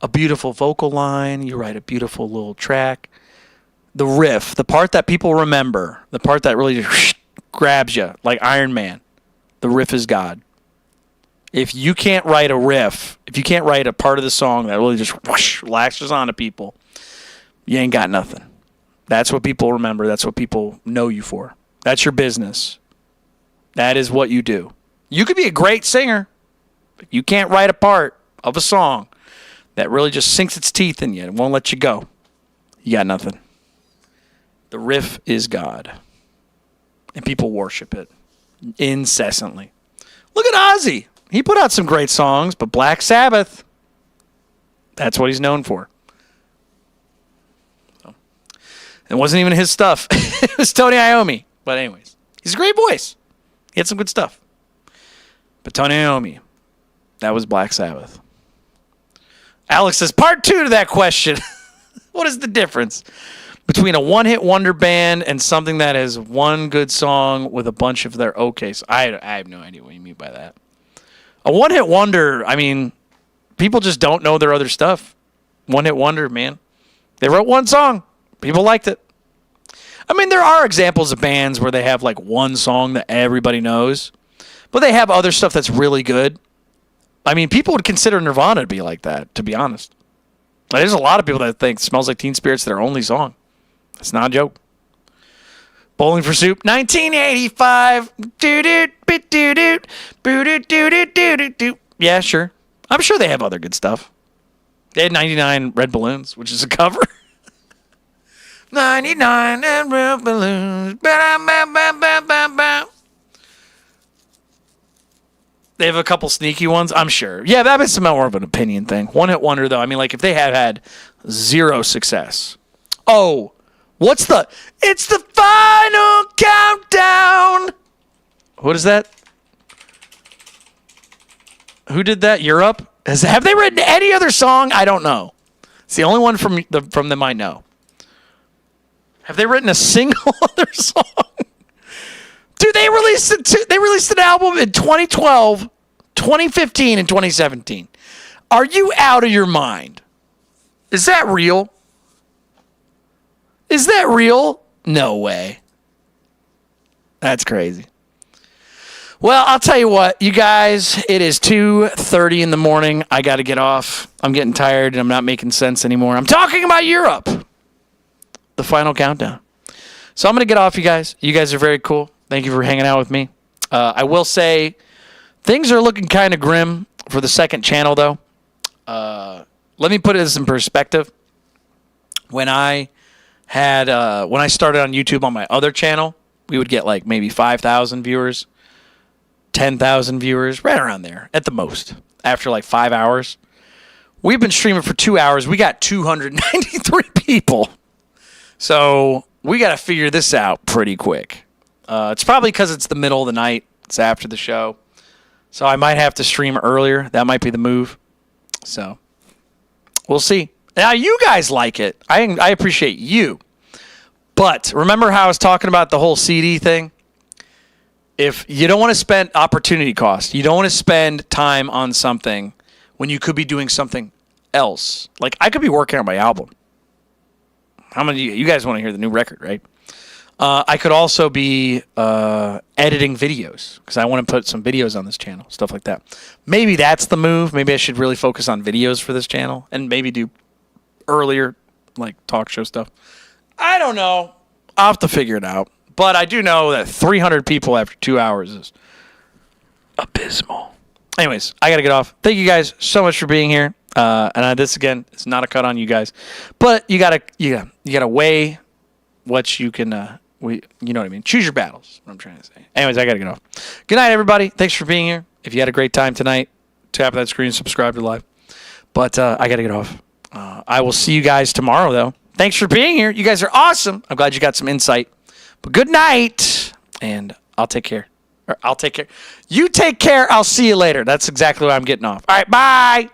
a beautiful vocal line, you write a beautiful little track, the riff, the part that people remember, the part that really just grabs you, like Iron Man, the riff is God. If you can't write a riff, if you can't write a part of the song that really just whoosh, lashes onto people, you ain't got nothing. That's what people remember. That's what people know you for. That's your business. That is what you do. You could be a great singer, but you can't write a part of a song that really just sinks its teeth in you and won't let you go. You got nothing. The riff is God. And people worship it incessantly. Look at Ozzy. He put out some great songs, but Black Sabbath, that's what he's known for. So, it wasn't even his stuff. It was Tony Iommi. But anyways, he's a great voice. He had some good stuff. But Tony Iommi, that was Black Sabbath. Alex says, part 2 to that question. What is the difference between a one-hit wonder band and something that has one good song with a bunch of their okays? I have no idea what you mean by that. A one-hit wonder, I mean, people just don't know their other stuff. One-hit wonder, man. They wrote one song. People liked it. I mean, there are examples of bands where they have like one song that everybody knows, but they have other stuff that's really good. I mean, people would consider Nirvana to be like that, to be honest. There's a lot of people that think Smells Like Teen Spirit's their only song. That's not a joke. Bowling for Soup, 1985. Yeah, sure. I'm sure they have other good stuff. They had 99 Red Balloons, which is a cover. 99 and Red Balloons. They have a couple sneaky ones, I'm sure. Yeah, that is more of an opinion thing. One hit wonder, though. I mean, like if they had zero success. Oh, it's the final countdown. What is that? Who did that? Europe? Have they written any other song? I don't know. It's the only one from them I know. Have they written a single other song? Dude, they released an album in 2012, 2015, and 2017. Are you out of your mind? Is that real? Is that real? No way. That's crazy. Well, I'll tell you what, you guys, it is 2:30 in the morning. I got to get off. I'm getting tired and I'm not making sense anymore. I'm talking about Europe. The final countdown. So I'm going to get off, you guys. You guys are very cool. Thank you for hanging out with me. I will say things are looking kind of grim for the second channel, though. Let me put this in perspective. When I started on YouTube on my other channel, we would get like maybe 5,000 viewers, 10,000 viewers, right around there at the most. After like 5 hours, we've been streaming for 2 hours. We got 293 people. So we got to figure this out pretty quick. It's probably because it's the middle of the night. It's after the show. So I might have to stream earlier. That might be the move. So we'll see. Now, you guys like it. I appreciate you. But remember how I was talking about the whole CD thing? If you don't want to spend opportunity cost, you don't want to spend time on something when you could be doing something else. Like, I could be working on my album. How many of you guys want to hear the new record, right? I could also be editing videos because I want to put some videos on this channel, stuff like that. Maybe that's the move. Maybe I should really focus on videos for this channel and maybe do earlier, like, talk show stuff. I don't know. I'll have to figure it out. But I do know that 300 people after 2 hours is abysmal. Anyways, I got to get off. Thank you guys so much for being here. This, again, is not a cut on you guys. But you gotta weigh what you can, you know what I mean. Choose your battles, what I'm trying to say. Anyways, I got to get off. Good night, everybody. Thanks for being here. If you had a great time tonight, tap that screen, subscribe to live. But I got to get off. I will see you guys tomorrow, though. Thanks for being here. You guys are awesome. I'm glad you got some insight. But good night, and I'll take care. Or I'll take care. You take care. I'll see you later. That's exactly why I'm getting off. All right, bye.